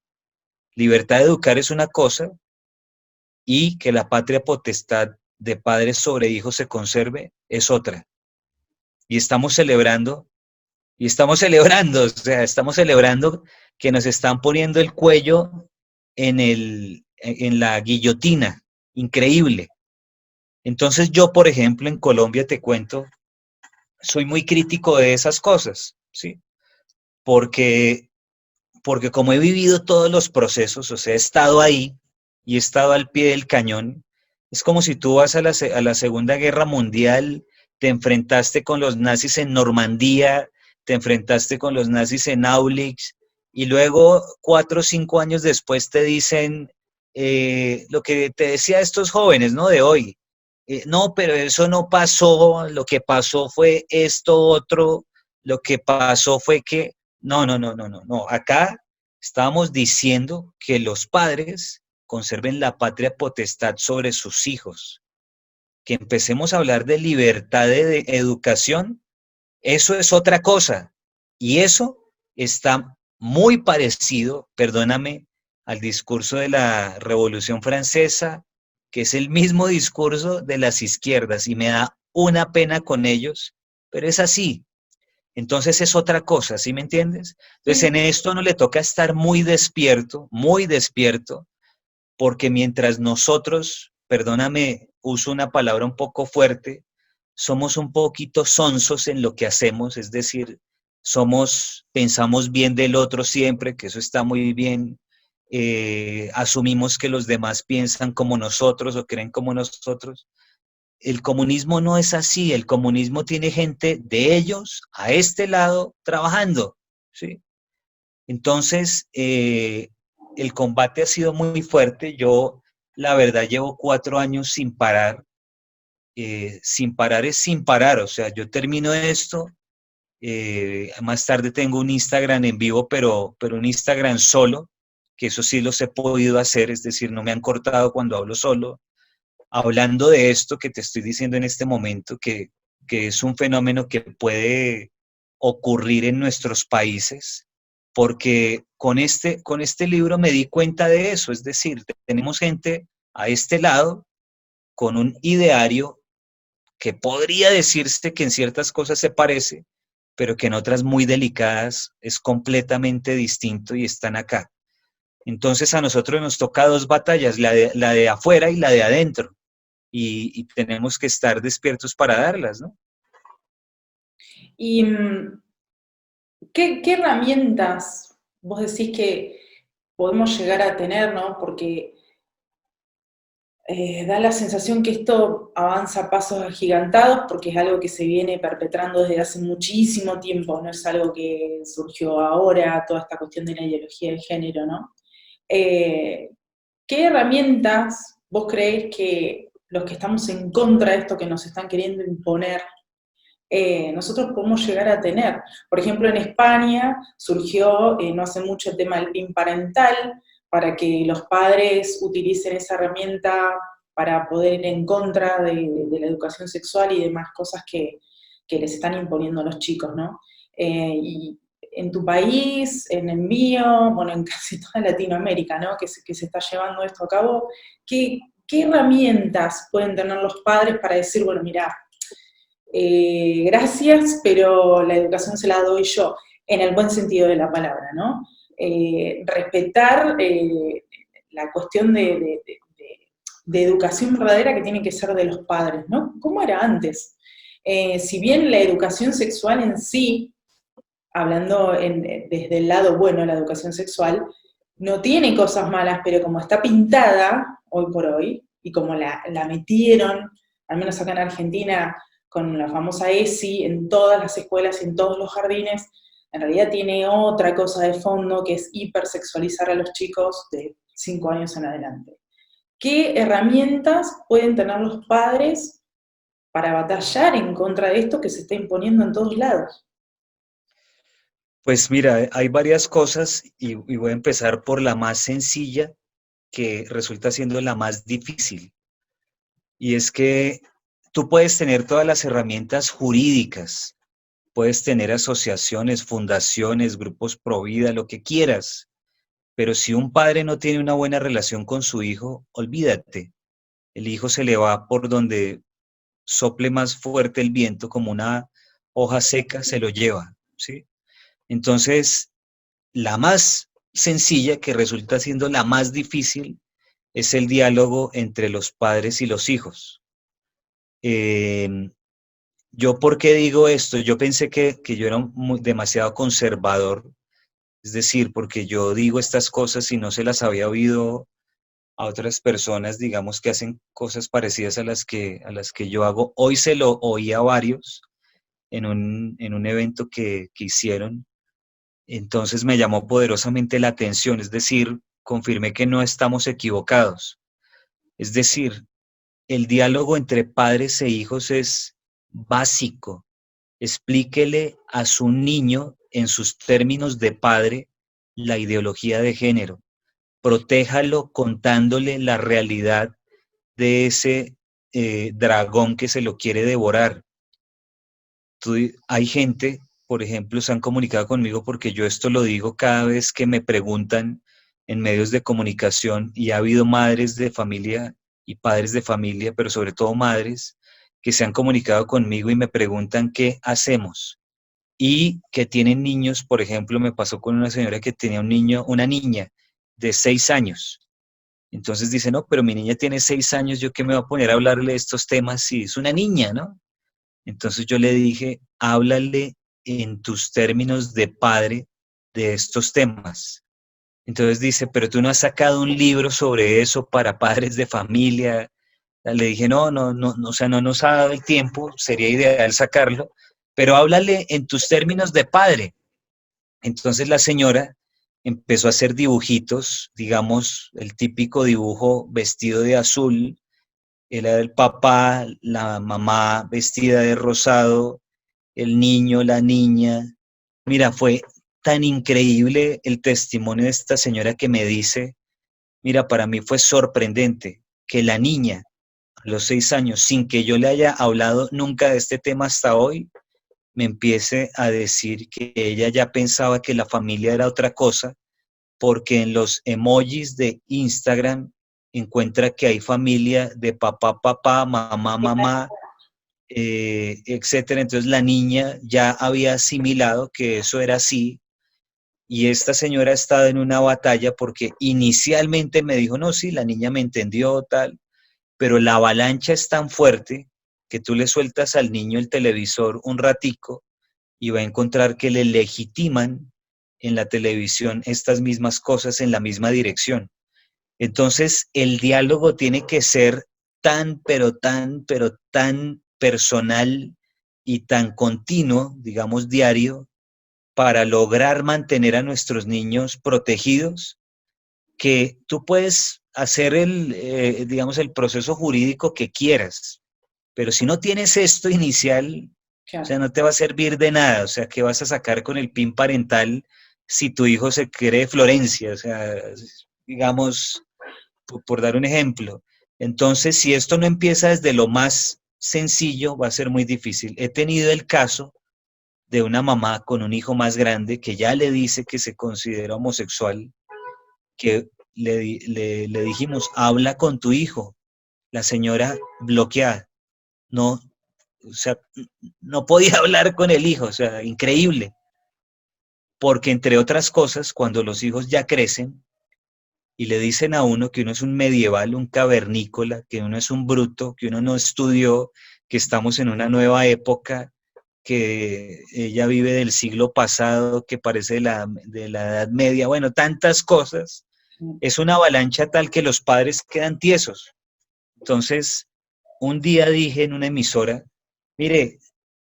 Libertad de educar es una cosa, y que la patria potestad de padres sobre hijos se conserve es otra. Y estamos celebrando, o sea, estamos celebrando que nos están poniendo el cuello en la guillotina. Increíble. Entonces yo, por ejemplo, en Colombia te cuento soy muy crítico de esas cosas, ¿sí? Porque, porque como he vivido todos los procesos, o sea, he estado ahí y he estado al pie del cañón, es como si tú vas a a la Segunda Guerra Mundial, te enfrentaste con los nazis en Normandía, te enfrentaste con los nazis en Auschwitz, y luego 4 o 5 años después te dicen lo que te decía estos jóvenes, ¿no? De hoy. No, pero eso no pasó, lo que pasó fue esto otro, lo que pasó fue que, no, acá estábamos diciendo que los padres conserven la patria potestad sobre sus hijos, que empecemos a hablar de libertad de educación, eso es otra cosa. Y eso está muy parecido, perdóname, al discurso de la Revolución Francesa, que es el mismo discurso de las izquierdas y me da una pena con ellos, pero es así. Entonces es otra cosa, ¿sí me entiendes? Entonces en Sí. esto no le toca estar muy despierto, porque mientras nosotros, perdóname, uso una palabra un poco fuerte, somos un poquito sonsos en lo que hacemos, es decir, pensamos bien del otro siempre, que eso está muy bien, asumimos que los demás piensan como nosotros o creen como nosotros. El comunismo no es así, el comunismo tiene gente de ellos a este lado trabajando, ¿sí? Entonces, el combate ha sido muy fuerte. Yo, la verdad, llevo 4 años sin parar. Sin parar es sin parar. O sea, yo termino esto. Más tarde tengo un Instagram en vivo, pero un Instagram solo, que eso sí los he podido hacer. Es decir, no me han cortado cuando hablo solo. Hablando de esto que te estoy diciendo en este momento, que es un fenómeno que puede ocurrir en nuestros países, porque con este libro me di cuenta de eso, es decir, tenemos gente a este lado con un ideario que podría decirse que en ciertas cosas se parece, pero que en otras muy delicadas es completamente distinto y están acá. Entonces a nosotros nos toca dos batallas, la de afuera y la de adentro, y tenemos que estar despiertos para darlas, ¿no? ¿Y qué herramientas vos decís que podemos llegar a tener, ¿no? Porque da la sensación que esto avanza a pasos agigantados porque es algo que se viene perpetrando desde hace muchísimo tiempo, no es algo que surgió ahora, toda esta cuestión de la ideología de género, ¿no? Eh, ¿Qué herramientas vos creéis que los que estamos en contra de esto que nos están queriendo imponer, nosotros podemos llegar a tener? Por ejemplo, en España surgió no hace mucho el tema del PIN parental, para que los padres utilicen esa herramienta para poder ir en contra de la educación sexual y demás cosas que les están imponiendo a los chicos, ¿no? Y en tu país, en el mío, bueno, en casi toda Latinoamérica, ¿no? Que se está llevando esto a cabo, ¿qué herramientas pueden tener los padres para decir, bueno, mira, gracias, pero la educación se la doy yo, en el buen sentido de la palabra, ¿no? Respetar la cuestión de educación verdadera que tiene que ser de los padres, ¿no? ¿Cómo era antes? Si bien la educación sexual en sí, hablando desde el lado bueno de la educación sexual, no tiene cosas malas, pero como está pintada hoy por hoy, y como la metieron, al menos acá en Argentina, con la famosa ESI, en todas las escuelas y en todos los jardines, en realidad tiene otra cosa de fondo que es hipersexualizar a los chicos de 5 años en adelante. ¿Qué herramientas pueden tener los padres para batallar en contra de esto que se está imponiendo en todos lados? Pues mira, hay varias cosas y voy a empezar por la más sencilla, que resulta siendo la más difícil. Y es que tú puedes tener todas las herramientas jurídicas, puedes tener asociaciones, fundaciones, grupos pro vida, lo que quieras, pero si un padre no tiene una buena relación con su hijo, olvídate. El hijo se le va por donde sople más fuerte el viento, como una hoja seca, se lo lleva, ¿sí? Entonces, la más sencilla, que resulta siendo la más difícil, es el diálogo entre los padres y los hijos. Eh, ¿Yo por qué digo esto? Yo pensé que yo era demasiado conservador, es decir, porque yo digo estas cosas y no se las había oído a otras personas, digamos, que hacen cosas parecidas a las que yo hago. Hoy se lo oí a varios en un evento que hicieron, entonces me llamó poderosamente la atención, es decir, confirmé que no estamos equivocados. Es decir, el diálogo entre padres e hijos es básico. Explíquele a su niño en sus términos de padre la ideología de género. Protéjalo contándole la realidad de ese dragón que se lo quiere devorar. Hay gente, por ejemplo, se han comunicado conmigo porque yo esto lo digo cada vez que me preguntan en medios de comunicación y ha habido madres de familia y padres de familia, pero sobre todo madres, que se han comunicado conmigo y me preguntan qué hacemos y que tienen niños. Por ejemplo, me pasó con una señora que tenía un niño, una niña de 6 años. Entonces dice, no, pero mi niña tiene 6 años, ¿yo qué me voy a poner a hablarle de estos temas si es una niña, ¿no? Entonces yo le dije, háblale en tus términos de padre de estos temas. Entonces dice, pero tú no has sacado un libro sobre eso para padres de familia. Le dije, no, o sea, no nos ha dado el tiempo, sería ideal sacarlo, pero háblale en tus términos de padre. Entonces la señora empezó a hacer dibujitos, digamos, el típico dibujo vestido de azul, era el papá, la mamá vestida de rosado, el niño, la niña. Mira, fue tan increíble el testimonio de esta señora que me dice, mira, para mí fue sorprendente que la niña, a los 6 años, sin que yo le haya hablado nunca de este tema hasta hoy, me empiece a decir que ella ya pensaba que la familia era otra cosa, porque en los emojis de Instagram encuentra que hay familia de papá, papá, mamá, mamá, etcétera. Entonces la niña ya había asimilado que eso era así y esta señora ha estado en una batalla porque inicialmente me dijo, no, sí, la niña me entendió, tal, pero la avalancha es tan fuerte que tú le sueltas al niño el televisor un ratico y va a encontrar que le legitiman en la televisión estas mismas cosas en la misma dirección. Entonces, el diálogo tiene que ser pero tan personal y tan continuo, digamos, diario, para lograr mantener a nuestros niños protegidos, que tú puedes hacer digamos, el proceso jurídico que quieras, pero si no tienes esto inicial, o Claro. sea, no te va a servir de nada. O sea, ¿qué vas a sacar con el PIN parental si tu hijo se cree Florencia? O sea, digamos, por dar un ejemplo. Entonces, si esto no empieza desde lo más sencillo, va a ser muy difícil. He tenido el caso de una mamá con un hijo más grande que ya le dice que se considera homosexual, que le dijimos, habla con tu hijo. La señora bloqueada, no, o sea, no podía hablar con el hijo, o sea, increíble. Porque entre otras cosas, cuando los hijos ya crecen y le dicen a uno que uno es un medieval, un cavernícola, que uno es un bruto, que uno no estudió, que estamos en una nueva época, que ella vive del siglo pasado, que parece de la Edad Media, bueno, tantas cosas, es una avalancha tal que los padres quedan tiesos. Entonces, un día dije en una emisora, mire,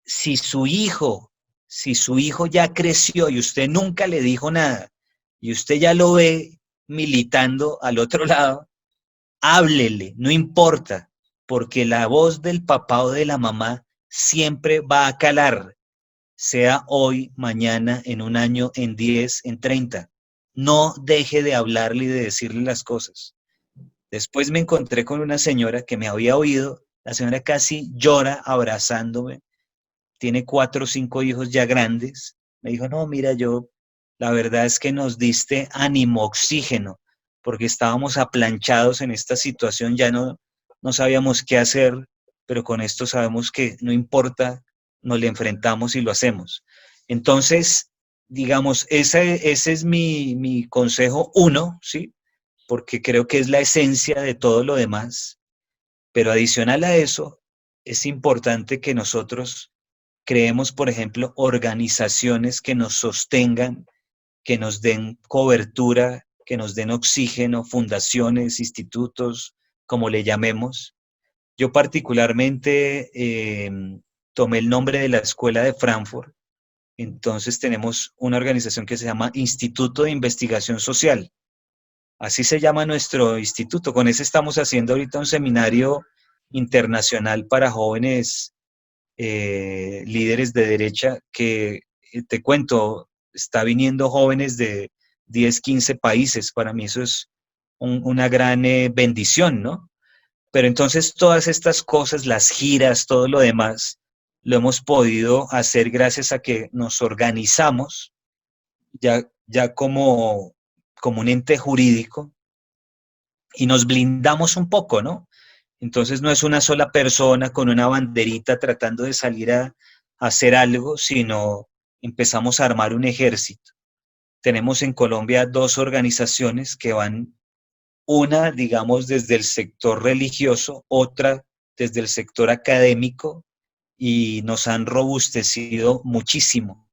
si su hijo, si su hijo ya creció y usted nunca le dijo nada y usted ya lo ve militando al otro lado, háblele, no importa, porque la voz del papá o de la mamá siempre va a calar, sea hoy, mañana, en un año, en 10, en 30. No deje de hablarle y de decirle las cosas. Después me encontré con una señora que me había oído, la señora casi llora abrazándome, tiene 4 o 5 hijos ya grandes. Me dijo, no, mira, yo, la verdad es que nos diste ánimo, oxígeno, porque estábamos aplanchados en esta situación, ya no sabíamos qué hacer, pero con esto sabemos que no importa, nos le enfrentamos y lo hacemos. Entonces, digamos, ese es mi consejo uno, ¿sí? Porque creo que es la esencia de todo lo demás, pero adicional a eso, es importante que nosotros creemos, por ejemplo, organizaciones que nos sostengan, que nos den cobertura, que nos den oxígeno, fundaciones, institutos, como le llamemos. Yo particularmente tomé el nombre de la Escuela de Frankfurt. Entonces tenemos una organización que se llama Instituto de Investigación Social. Así se llama nuestro instituto. Con ese estamos haciendo ahorita un seminario internacional para jóvenes líderes de derecha que, te cuento, está viniendo jóvenes de 10, 15 países. Para mí eso es una gran bendición, ¿no? Pero entonces todas estas cosas, las giras, todo lo demás, lo hemos podido hacer gracias a que nos organizamos ya como un ente jurídico y nos blindamos un poco, ¿no? Entonces no es una sola persona con una banderita tratando de salir a hacer algo, sino empezamos a armar un ejército. Tenemos en Colombia dos organizaciones que van, una, digamos, desde el sector religioso, otra desde el sector académico, y nos han robustecido muchísimo.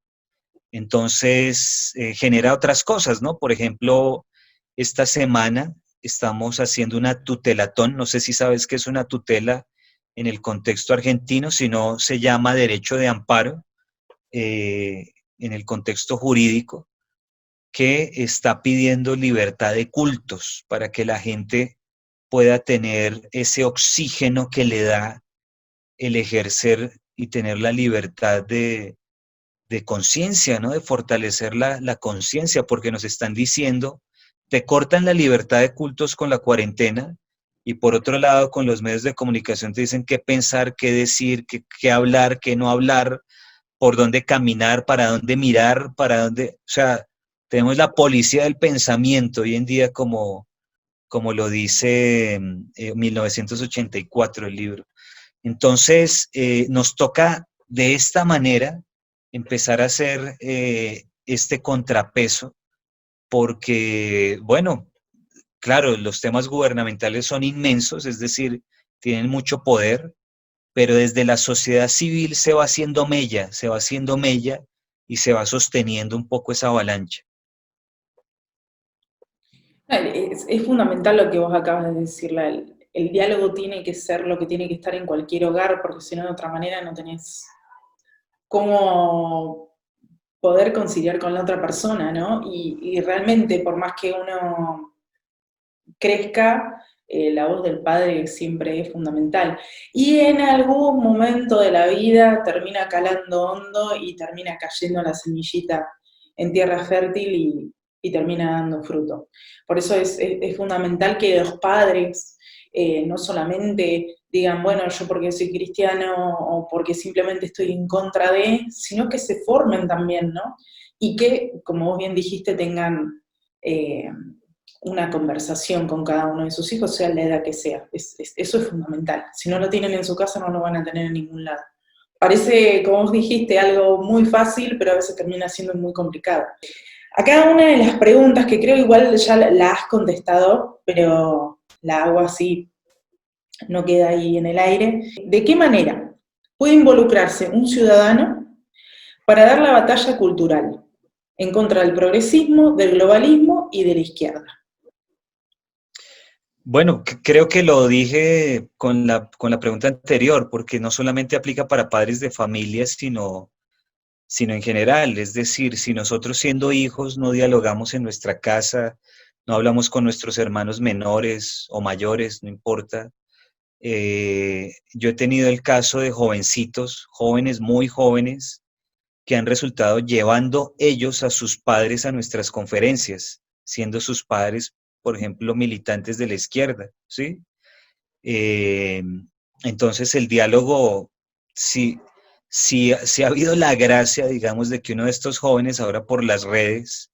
Entonces, genera otras cosas, ¿no? Por ejemplo, esta semana estamos haciendo una tutelatón, no sé si sabes qué es una tutela en el contexto argentino, sino se llama derecho de amparo en el contexto jurídico, que está pidiendo libertad de cultos para que la gente pueda tener ese oxígeno que le da el ejercer y tener la libertad de conciencia, ¿no? De fortalecer la conciencia, porque nos están diciendo, te cortan la libertad de cultos con la cuarentena, y por otro lado, con los medios de comunicación te dicen qué pensar, qué decir, qué hablar, qué no hablar, por dónde caminar, para dónde mirar, para dónde, o sea, tenemos la policía del pensamiento hoy en día como lo dice 1984 el libro. Entonces, nos toca de esta manera empezar a hacer este contrapeso, porque, bueno, claro, los temas gubernamentales son inmensos, es decir, tienen mucho poder, pero desde la sociedad civil se va haciendo mella y se va sosteniendo un poco esa avalancha. Es fundamental lo que vos acabas de decir, el diálogo tiene que ser lo que tiene que estar en cualquier hogar, porque si no, de otra manera no tenés cómo poder conciliar con la otra persona, ¿no? Y realmente, por más que uno crezca, la voz del padre siempre es fundamental. Y en algún momento de la vida termina calando hondo y termina cayendo la semillita en tierra fértil y termina dando fruto. Por eso es fundamental que los padres no solamente digan, bueno, yo porque soy cristiano o porque simplemente estoy en contra de, sino que se formen también, ¿no? Y que, como vos bien dijiste, tengan una conversación con cada uno de sus hijos, sea la edad que sea. Eso es fundamental. Si no lo tienen en su casa, no lo van a tener en ningún lado. Parece, como vos dijiste, algo muy fácil, pero a veces termina siendo muy complicado. Acá una de las preguntas que creo igual ya la has contestado, pero la hago así, no queda ahí en el aire. ¿De qué manera puede involucrarse un ciudadano para dar la batalla cultural en contra del progresismo, del globalismo y de la izquierda? Bueno, creo que lo dije con la pregunta anterior, porque no solamente aplica para padres de familias, sino en general. Es decir, si nosotros siendo hijos no dialogamos en nuestra casa, no hablamos con nuestros hermanos menores o mayores, no importa. Yo he tenido el caso de jovencitos, jóvenes muy jóvenes, que han resultado llevando ellos a sus padres a nuestras conferencias, siendo sus padres, por ejemplo, militantes de la izquierda, ¿sí? Eh, entonces el diálogo, sí ha habido la gracia, digamos, de que uno de estos jóvenes ahora por las redes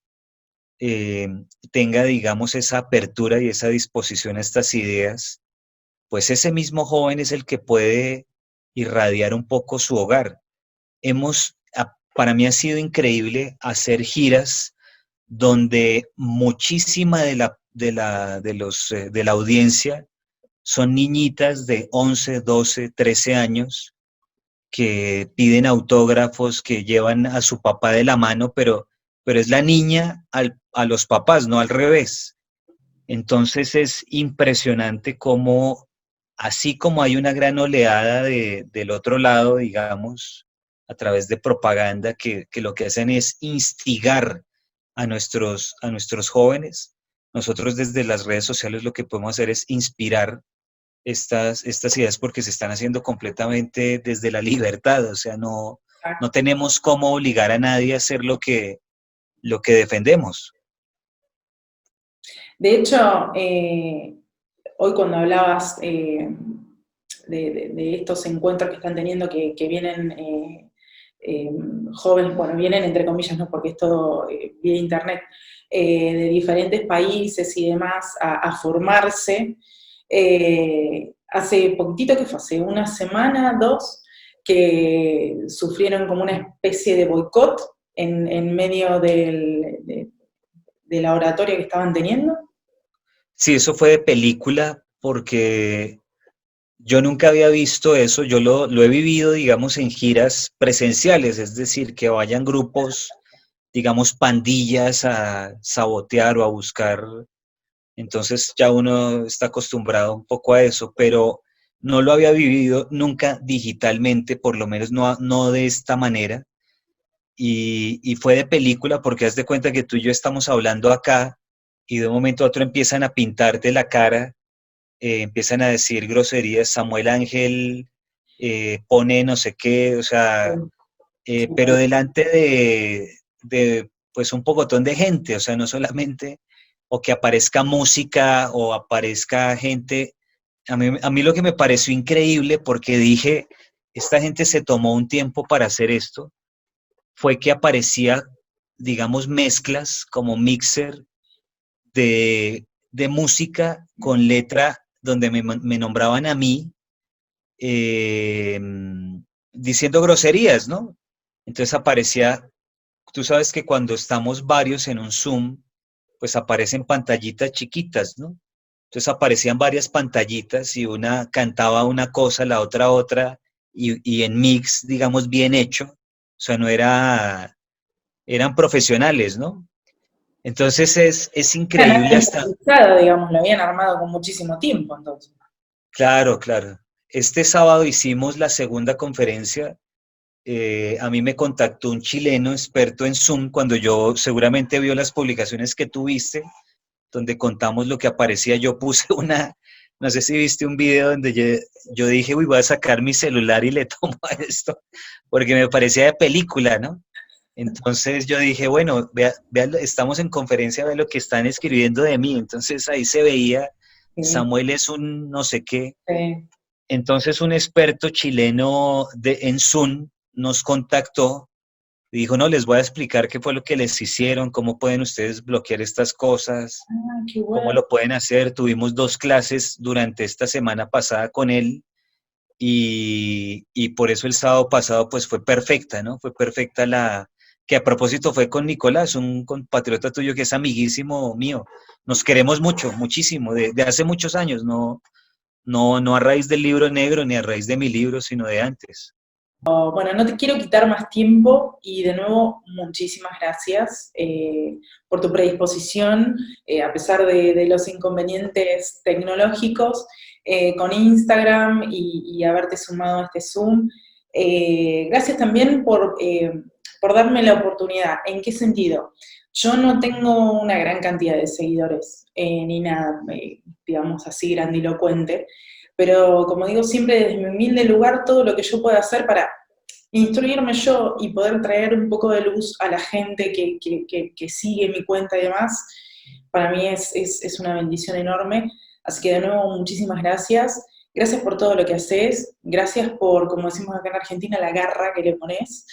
eh, tenga, digamos, esa apertura y esa disposición a estas ideas, pues ese mismo joven es el que puede irradiar un poco su hogar. Para mí ha sido increíble hacer giras donde muchísima de la audiencia son niñitas de 11, 12, 13 años que piden autógrafos, que llevan a su papá de la mano, pero es la niña a los papás, no al revés. Entonces es impresionante cómo, así como hay una gran oleada del otro lado, digamos, a través de propaganda, que lo que hacen es instigar a nuestros jóvenes, nosotros desde las redes sociales lo que podemos hacer es inspirar estas ideas porque se están haciendo completamente desde la libertad, o sea, no tenemos cómo obligar a nadie a hacer lo que defendemos. De hecho, hoy cuando hablabas de estos encuentros que están teniendo, que vienen jóvenes, bueno, vienen entre comillas, no porque es todo vía internet, de diferentes países y demás a formarse, hace poquitito, que fue hace una semana, dos, que sufrieron como una especie de boicot en medio de la oratoria que estaban teniendo. Sí, eso fue de película porque yo nunca había visto eso, yo lo he vivido, digamos, en giras presenciales, es decir, que vayan grupos, digamos, pandillas a sabotear o a buscar. Entonces ya uno está acostumbrado un poco a eso, pero no lo había vivido nunca digitalmente, por lo menos no de esta manera. Y fue de película porque haz de cuenta que tú y yo estamos hablando acá y de un momento a otro empiezan a pintarte la cara, empiezan a decir groserías, Samuel Ángel pone no sé qué, o sea, pero delante pues un pocotón de gente, o sea, no solamente o que aparezca música o aparezca gente. A mí lo que me pareció increíble, porque dije, esta gente se tomó un tiempo para hacer esto, fue que aparecía, digamos, mezclas como mixer de música con letra donde me nombraban a mí eh, diciendo groserías, ¿no? Entonces aparecía, tú sabes que cuando estamos varios en un Zoom, pues aparecen pantallitas chiquitas, ¿no? Entonces aparecían varias pantallitas y una cantaba una cosa, la otra, y en mix, digamos, bien hecho. O sea, no era, eran profesionales, ¿no? Entonces es increíble Habían hasta, improvisado, digamos, lo habían armado con muchísimo tiempo, entonces. claro, claro. Este sábado hicimos la segunda conferencia. A mí me contactó un chileno experto en Zoom cuando yo seguramente vio las publicaciones que tuviste donde contamos lo que aparecía. Yo puse no sé si viste un video donde yo dije, uy, voy a sacar mi celular y le tomo a esto, porque me parecía de película, ¿no? Entonces yo dije, bueno, vea, estamos en conferencia, ve lo que están escribiendo de mí. Entonces ahí se veía, Sí, Samuel es un no sé qué. sí. Entonces un experto chileno en Zoom nos contactó y dijo, no, les voy a explicar qué fue lo que les hicieron, cómo pueden ustedes bloquear estas cosas, Ah, qué cómo bueno. lo pueden hacer. Tuvimos 2 clases durante esta semana pasada con él y por eso el sábado pasado pues fue perfecta, ¿no? Fue perfecta que a propósito fue con Nicolás, un compatriota tuyo que es amiguísimo mío. Nos queremos mucho, muchísimo, de hace muchos años, no a raíz del libro negro ni a raíz de mi libro, sino de antes. Bueno, no te quiero quitar más tiempo y de nuevo muchísimas gracias por tu predisposición, a pesar de los inconvenientes tecnológicos, con Instagram y haberte sumado a este Zoom. Gracias también por darme la oportunidad. ¿En qué sentido? Yo no tengo una gran cantidad de seguidores, ni nada, digamos así, grandilocuente, pero como digo siempre desde mi humilde lugar, todo lo que yo pueda hacer para instruirme yo y poder traer un poco de luz a la gente que sigue mi cuenta y demás, para mí es una bendición enorme. Así que de nuevo, muchísimas gracias. Gracias por todo lo que haces, gracias por, como decimos acá en Argentina, la garra que le pones,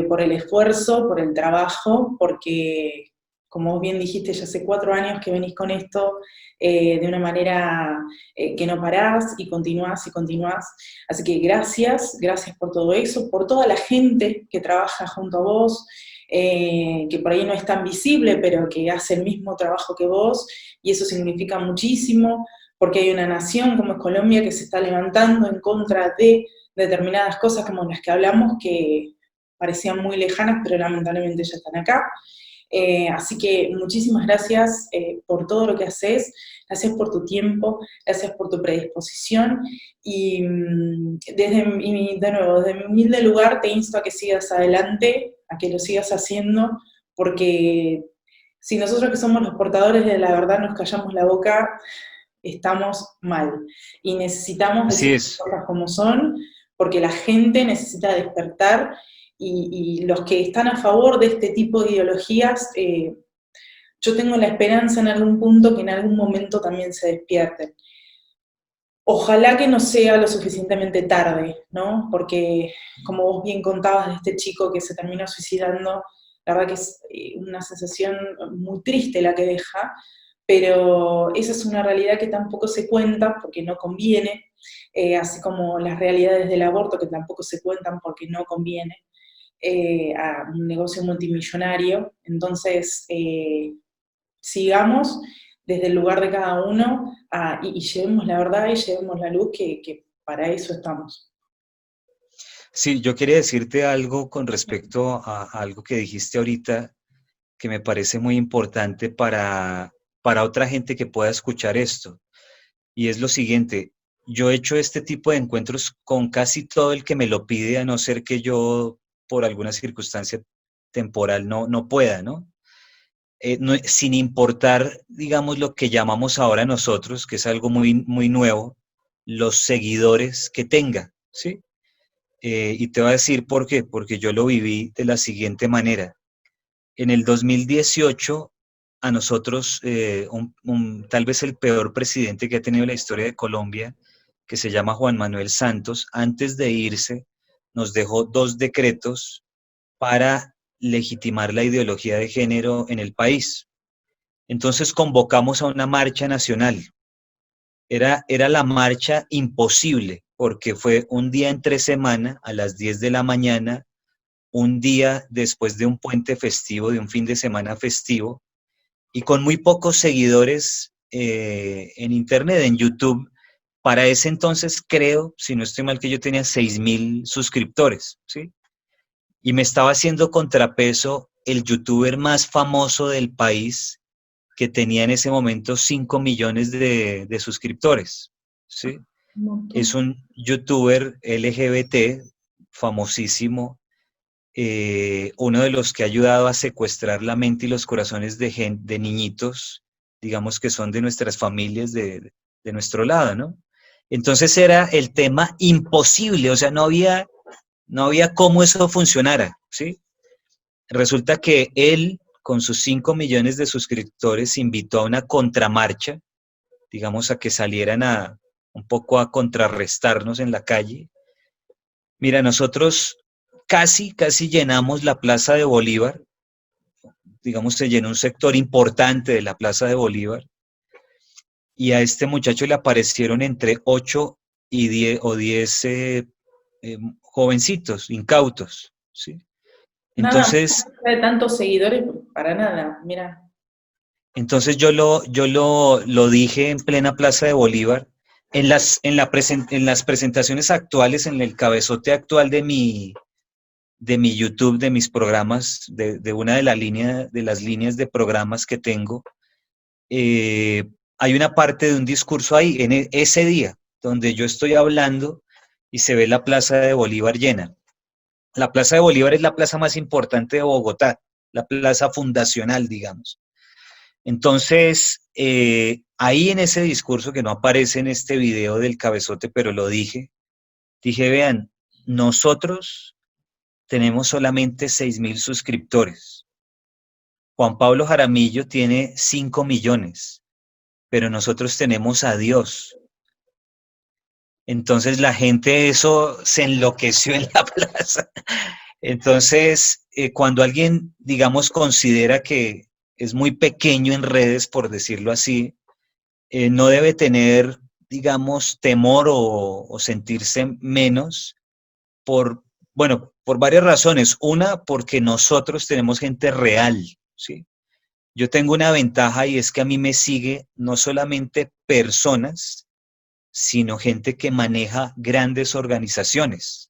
por el esfuerzo, por el trabajo, porque, como vos bien dijiste, ya hace 4 años que venís con esto de una manera que no parás y continuás y continuás. Así que gracias, gracias por todo eso, por toda la gente que trabaja junto a vos, que por ahí no es tan visible, pero que hace el mismo trabajo que vos, y eso significa muchísimo, porque hay una nación como es Colombia que se está levantando en contra de determinadas cosas como las que hablamos que parecían muy lejanas, pero lamentablemente ya están acá. Así que muchísimas gracias por todo lo que haces, gracias por tu tiempo, gracias por tu predisposición y de nuevo, desde mi humilde lugar te insto a que sigas adelante, a que lo sigas haciendo, porque si nosotros que somos los portadores de la verdad nos callamos la boca, estamos mal. Y necesitamos Así decir las es. cosas como son, porque la gente necesita despertar y los que están a favor de este tipo de ideologías, yo tengo la esperanza en algún punto que en algún momento también se despierten. Ojalá que no sea lo suficientemente tarde, ¿no? Porque, como vos bien contabas de este chico que se terminó suicidando, la verdad que es una sensación muy triste la que deja, pero esa es una realidad que tampoco se cuenta porque no conviene, así como las realidades del aborto que tampoco se cuentan porque no conviene a un negocio multimillonario. Entonces, sigamos desde el lugar de cada uno y llevemos la verdad y llevemos la luz, que para eso estamos. Sí, yo quería decirte algo con respecto a algo que dijiste ahorita que me parece muy importante para otra gente que pueda escuchar esto. Y es lo siguiente, yo he hecho este tipo de encuentros con casi todo el que me lo pide, a no ser que yo por alguna circunstancia temporal no pueda, ¿no? Sin importar, digamos, lo que llamamos ahora nosotros, que es algo muy nuevo, los seguidores que tenga, ¿sí? Y te voy a decir por qué, porque yo lo viví de la siguiente manera. En el 2018, a nosotros, tal vez el peor presidente que ha tenido la historia de Colombia, que se llama Juan Manuel Santos, antes de irse, nos dejó 2 decretos para legitimar la ideología de género en el país. Entonces convocamos a una marcha nacional. Era la marcha imposible, porque fue un día entre semana, a las 10 de la mañana, un día después de un puente festivo, de un fin de semana festivo, y con muy pocos seguidores en internet, en YouTube. Para ese entonces creo, si no estoy mal, que yo tenía 6.000 suscriptores, ¿sí? Y me estaba haciendo contrapeso el youtuber más famoso del país, que tenía en ese momento 5 millones de suscriptores, ¿sí? Un Es montón. un youtuber LGBT famosísimo, uno de los que ha ayudado a secuestrar la mente y los corazones de niñitos, digamos que son de nuestras familias, de nuestro lado, ¿no? Entonces era el tema imposible, o sea, no había cómo eso funcionara, ¿sí? Resulta que él, con sus 5 millones de suscriptores, invitó a una contramarcha, digamos, a que salieran un poco a contrarrestarnos en la calle. Mira, nosotros casi llenamos la Plaza de Bolívar, digamos, se llenó un sector importante de la Plaza de Bolívar, y a este muchacho le aparecieron entre 8 y 10 o 10 jovencitos, incautos, ¿sí? Nada más Entonces, de tantos seguidores, para nada, mira. entonces yo lo dije en plena Plaza de Bolívar, en las presentaciones actuales, en el cabezote actual de mi YouTube, de mis programas, de una de las líneas de programas que tengo, eh, hay una parte de un discurso ahí, en ese día, donde yo estoy hablando y se ve la Plaza de Bolívar llena. La Plaza de Bolívar es la plaza más importante de Bogotá, la plaza fundacional, digamos. Entonces, ahí en ese discurso que no aparece en este video del cabezote, pero lo dije, vean, nosotros tenemos solamente 6.000 suscriptores. Juan Pablo Jaramillo tiene 5 millones, pero nosotros tenemos a Dios. Entonces la gente eso se enloqueció en la plaza. Entonces, cuando alguien, digamos, considera que es muy pequeño en redes, por decirlo así, no debe tener, digamos, temor o sentirse menos por, bueno, por varias razones. Una, porque nosotros tenemos gente real, ¿sí? Yo tengo una ventaja y es que a mí me sigue no solamente personas sino gente que maneja grandes organizaciones.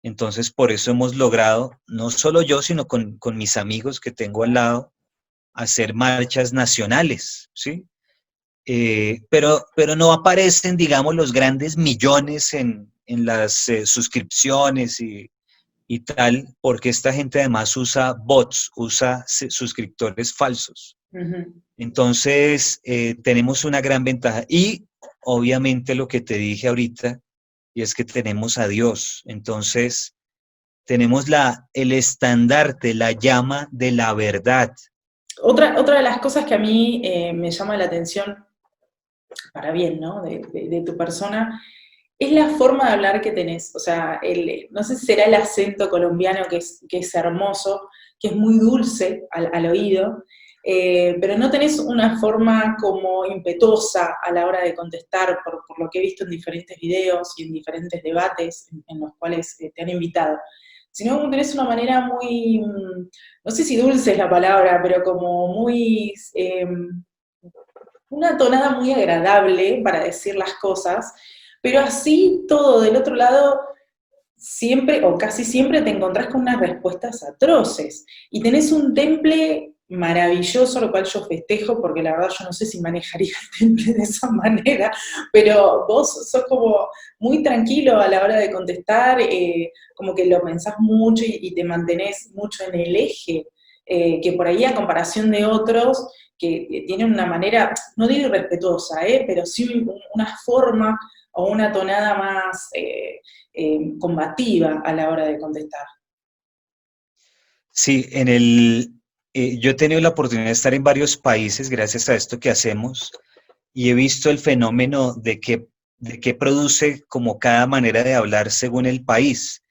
Entonces, por eso hemos logrado, no solo yo, sino con mis amigos que tengo al lado, hacer marchas nacionales, ¿sí? Pero no aparecen, digamos, los grandes millones en las suscripciones y tal, porque esta gente además usa bots, usa suscriptores falsos. Ujú. Entonces, tenemos una gran ventaja. Y obviamente lo que te dije ahorita, y es que tenemos a Dios. Entonces, tenemos el estandarte, la llama de la verdad. Otra de las cosas que a mí me llama la atención, para bien, ¿no? De tu persona, es la forma de hablar que tenés. O sea, no sé si será el acento colombiano que es hermoso, que es muy dulce al oído, pero no tenés una forma como impetuosa a la hora de contestar, por lo que he visto en diferentes videos y en diferentes debates en los cuales te han invitado. Sino que tenés una manera muy, no sé si dulce es la palabra, pero como muy, una tonada muy agradable para decir las cosas, pero así todo del otro lado, siempre o casi siempre te encontrás con unas respuestas atroces y tenés un temple maravilloso, lo cual yo festejo, porque la verdad yo no sé si manejaría el temple de esa manera, pero vos sos como muy tranquilo a la hora de contestar, como que lo pensás mucho y te mantenés mucho en el eje, que por ahí a comparación de otros, que tienen una manera, no digo irrespetuosa, pero sí una forma o una tonada más combativa a la hora de contestar. Sí, yo he tenido la oportunidad de estar en varios países gracias a esto que hacemos y he visto el fenómeno de que produce como cada manera de hablar según el país.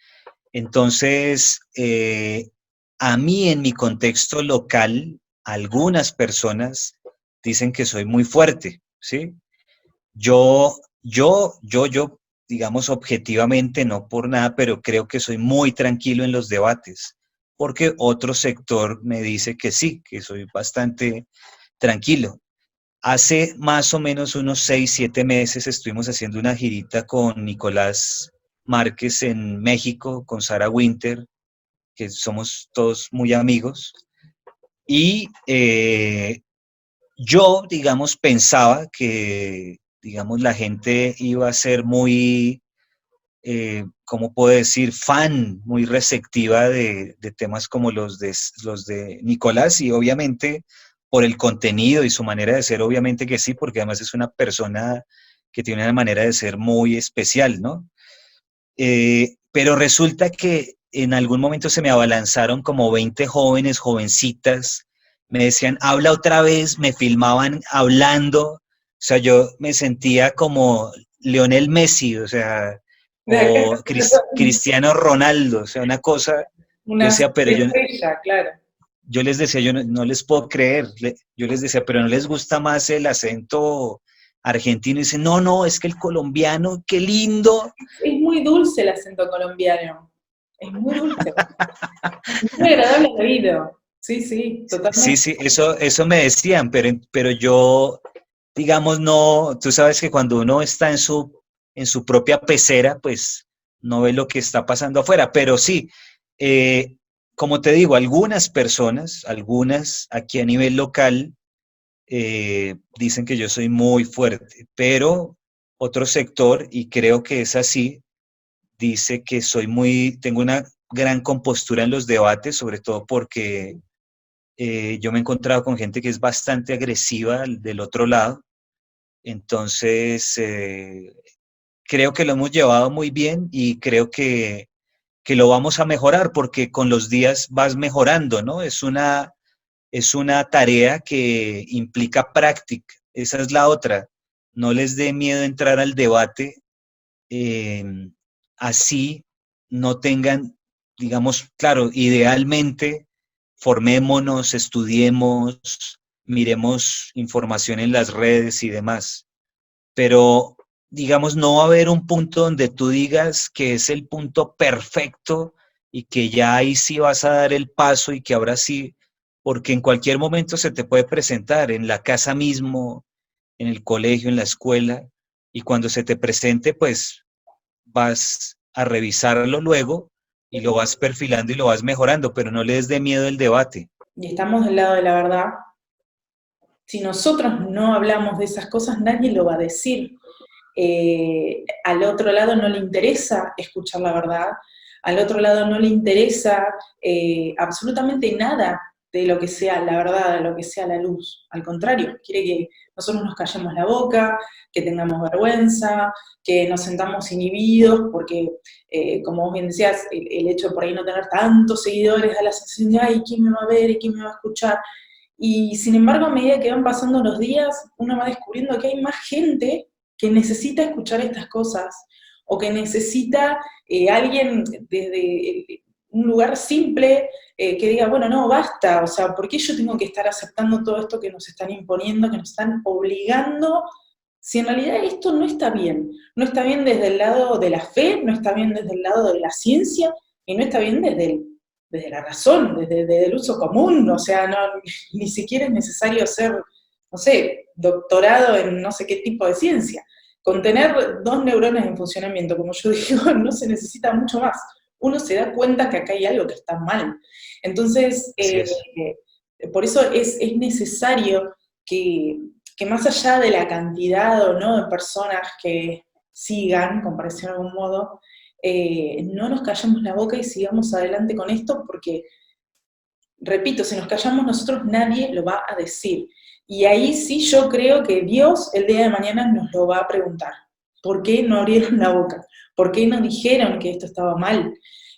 Entonces, a mí en mi contexto local, algunas personas dicen que soy muy fuerte, ¿sí? Yo, digamos objetivamente, no por nada, pero creo que soy muy tranquilo en los debates, porque otro sector me dice que sí, que soy bastante tranquilo. Hace más o menos unos 6, 7 meses estuvimos haciendo una girita con Nicolás Márquez en México, con Sarah Winter, que somos todos muy amigos, y yo, digamos, pensaba que, digamos, la gente iba a ser muy, ¿cómo puedo decir?, fan, muy receptiva de temas como los de Nicolás, y obviamente por el contenido y su manera de ser, obviamente que sí, porque además es una persona que tiene una manera de ser muy especial, ¿no? Pero resulta que en algún momento se me abalanzaron como 20 jóvenes, jovencitas, me decían, habla otra vez, me filmaban hablando, o sea, yo me sentía como Lionel Messi, o sea, o Cristiano Ronaldo, o sea, una cosa, yo Una decía, pero estrella, claro. yo les decía, yo no les puedo creer, yo les decía, pero no les gusta más el acento argentino, y dicen, no, no, es que el colombiano, qué lindo. Es muy dulce el acento colombiano. Es muy dulce. Es muy agradable al oído. Sí, sí, Sí, totalmente. sí, eso me decían, pero yo, digamos, no, tú sabes que cuando uno está en su propia pecera, pues no ve lo que está pasando afuera, pero sí, eh, como te digo, algunas personas, algunas aquí a nivel local, dicen que yo soy muy fuerte, pero otro sector, y creo que es así, dice que tengo una gran compostura en los debates, sobre todo porque yo me he encontrado con gente que es bastante agresiva del otro lado, entonces creo que lo hemos llevado muy bien y creo que lo vamos a mejorar porque con los días vas mejorando, ¿no? Es una tarea que implica práctica, esa es la otra. No les dé miedo entrar al debate, eh, así no tengan, digamos, claro, idealmente formémonos, estudiemos, miremos información en las redes y demás, pero digamos, no va a haber un punto donde tú digas que es el punto perfecto y que ya ahí sí vas a dar el paso y que ahora sí, porque en cualquier momento se te puede presentar en la casa mismo, en el colegio, en la escuela. y cuando se te presente, pues vas a revisarlo luego y lo vas perfilando y lo vas mejorando, pero no le des de miedo el debate. Y estamos del lado de la verdad. Si nosotros no hablamos de esas cosas, nadie lo va a decir. Al otro lado no le interesa escuchar la verdad, al otro lado no le interesa absolutamente nada de lo que sea la verdad, de lo que sea la luz. Al contrario, quiere que nosotros nos callemos la boca, que tengamos vergüenza, que nos sentamos inhibidos, porque, como vos bien decías, el hecho de por ahí no tener tantos seguidores da la sensación de, ay, ¿quién me va a ver y quién me va a escuchar? Y sin embargo, a medida que van pasando los días, uno va descubriendo que hay más gente que necesita escuchar estas cosas, o que necesita alguien desde un lugar simple que diga, bueno, no, basta, o sea, ¿por qué yo tengo que estar aceptando todo esto que nos están imponiendo, que nos están obligando? Si en realidad esto no está bien, no está bien desde el lado de la fe, no está bien desde el lado de la ciencia, y no está bien desde la razón, desde el uso común, o sea, no, ni siquiera es necesario ser, no sé, doctorado en no sé qué tipo de ciencia. Con tener 2 neuronas en funcionamiento, como yo digo, no se necesita mucho más. Uno se da cuenta que acá hay algo que está mal. Entonces, Así es. por eso es necesario que más allá de la cantidad o no de personas que sigan, como por decirlo de algún modo, no nos callemos la boca y sigamos adelante con esto, porque, repito, si nos callamos nosotros nadie lo va a decir. Y ahí sí yo creo que Dios el día de mañana nos lo va a preguntar. ¿Por qué no abrieron la boca? ¿Por qué no dijeron que esto estaba mal?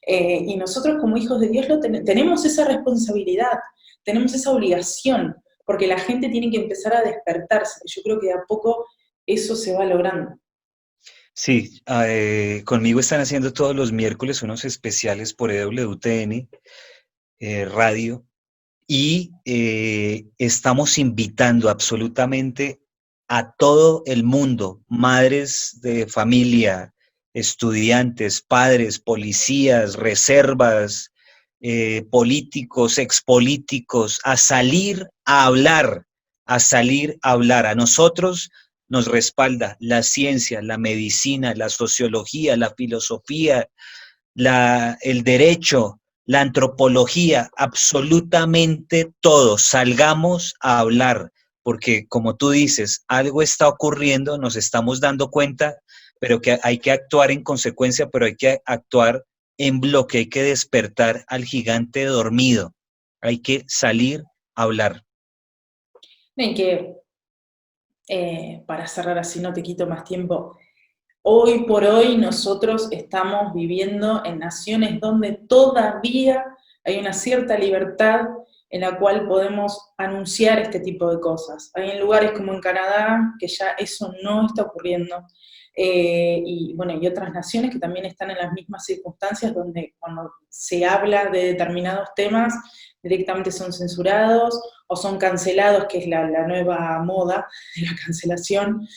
Y nosotros como hijos de Dios tenemos esa responsabilidad, tenemos esa obligación, porque la gente tiene que empezar a despertarse. Yo creo que de a poco eso se va logrando. Sí, conmigo están haciendo todos los miércoles unos especiales por EWTN Radio y estamos invitando absolutamente a todo el mundo, madres de familia, estudiantes, padres, policías, reservas, políticos, expolíticos, a salir a hablar, a salir a hablar. A nosotros nos respalda la ciencia, la medicina, la sociología, la filosofía, el derecho, la antropología, absolutamente todo. Salgamos a hablar, porque como tú dices, algo está ocurriendo, nos estamos dando cuenta, pero que hay que actuar en consecuencia, pero hay que actuar en bloque, hay que despertar al gigante dormido, hay que salir a hablar. Y que, para cerrar así, no te quito más tiempo, hoy por hoy nosotros estamos viviendo en naciones donde todavía hay una cierta libertad en la cual podemos anunciar este tipo de cosas. Hay en lugares como en Canadá que ya eso no está ocurriendo. Y bueno, y otras naciones que también están en las mismas circunstancias donde cuando se habla de determinados temas directamente son censurados o son cancelados, que es la nueva moda de la cancelación,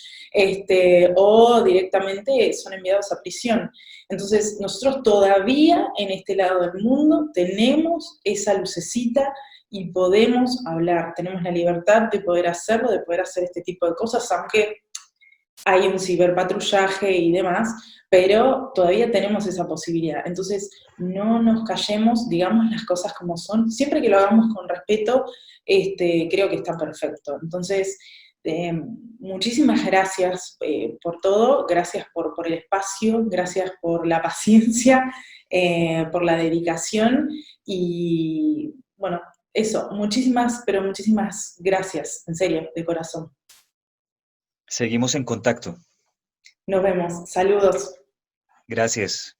o directamente son enviados a prisión. Entonces, nosotros todavía en este lado del mundo tenemos esa lucecita y podemos hablar, tenemos la libertad de poder hacerlo, de poder hacer este tipo de cosas, aunque hay un ciberpatrullaje y demás, pero todavía tenemos esa posibilidad. Entonces, no nos callemos, digamos las cosas como son, siempre que lo hagamos con respeto, creo que está perfecto. Entonces, muchísimas gracias por todo, gracias por el espacio, gracias por la paciencia, por la dedicación y bueno, eso, muchísimas, pero muchísimas gracias, en serio, de corazón. Seguimos en contacto. Nos vemos, saludos. Gracias.